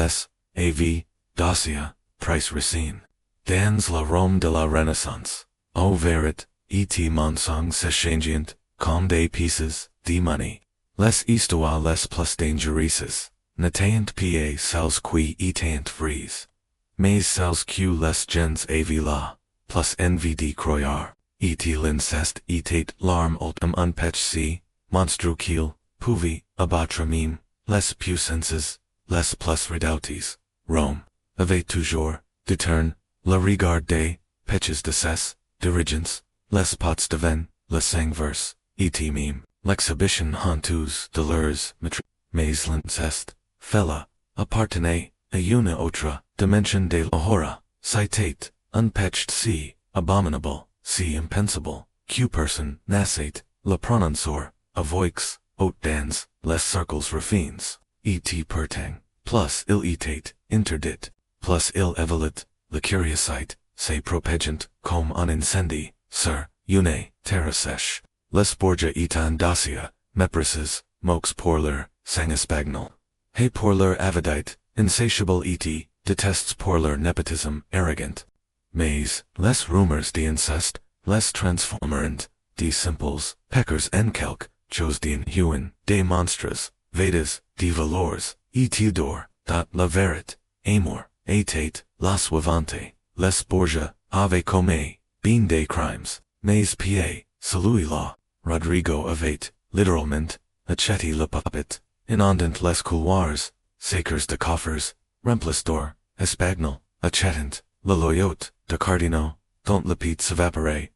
av, dossier, price racine. Dans la Rome de la Renaissance, au verit, et mensonge s'échangent, comme des pieces, de money. Les histoires les plus dangereuses, n'étant pas celles qui étant vraies, mais celles que les gens avaient là, plus envie de croire. Et l'inceste était l'arme ultime unpetchée, monstru qu'il pouvait abattre même, les puissances, les plus redoutables. Rome avait toujours, de turn, le regard des pitches de ses dirigeants, les pots de vin, le sang verse, et même, l'exhibition honteuse de leurs maîtres, mais l'inceste, fella, appartenait à une autre dimension de l'horreur, c'était, unpatched si, abominable, si impensable, que person nascit, le prononceur, a voix, haute dans, les cercles refines, et pertang, plus il était, interdite, plus il évalait, la curiosité, se propagant, comme un incendie, sur, une, terre sèche. Les Borgia étant dacia, méprises, mox pour leur, sang espagnol. Hey pour leur avidite, insatiable et, détests pour leur nepotisme arrogant. Mais, les rumeurs d'inceste, les transformerant, des simples, peckers en quelque, chose d'inhuman, des monstres, vedas, des valors, et d'or, dot la verite, amour, était, la suavante, les Borgia, ave commet, bien des crimes, mais pa, celui-là, Rodrigo avait, littéralement, acheté le puppet, inondant les couloirs, sakers de coffres, remplis d'or, espagnol, achetant, le loyote, de cardinaux, dont le pete s'évaporait,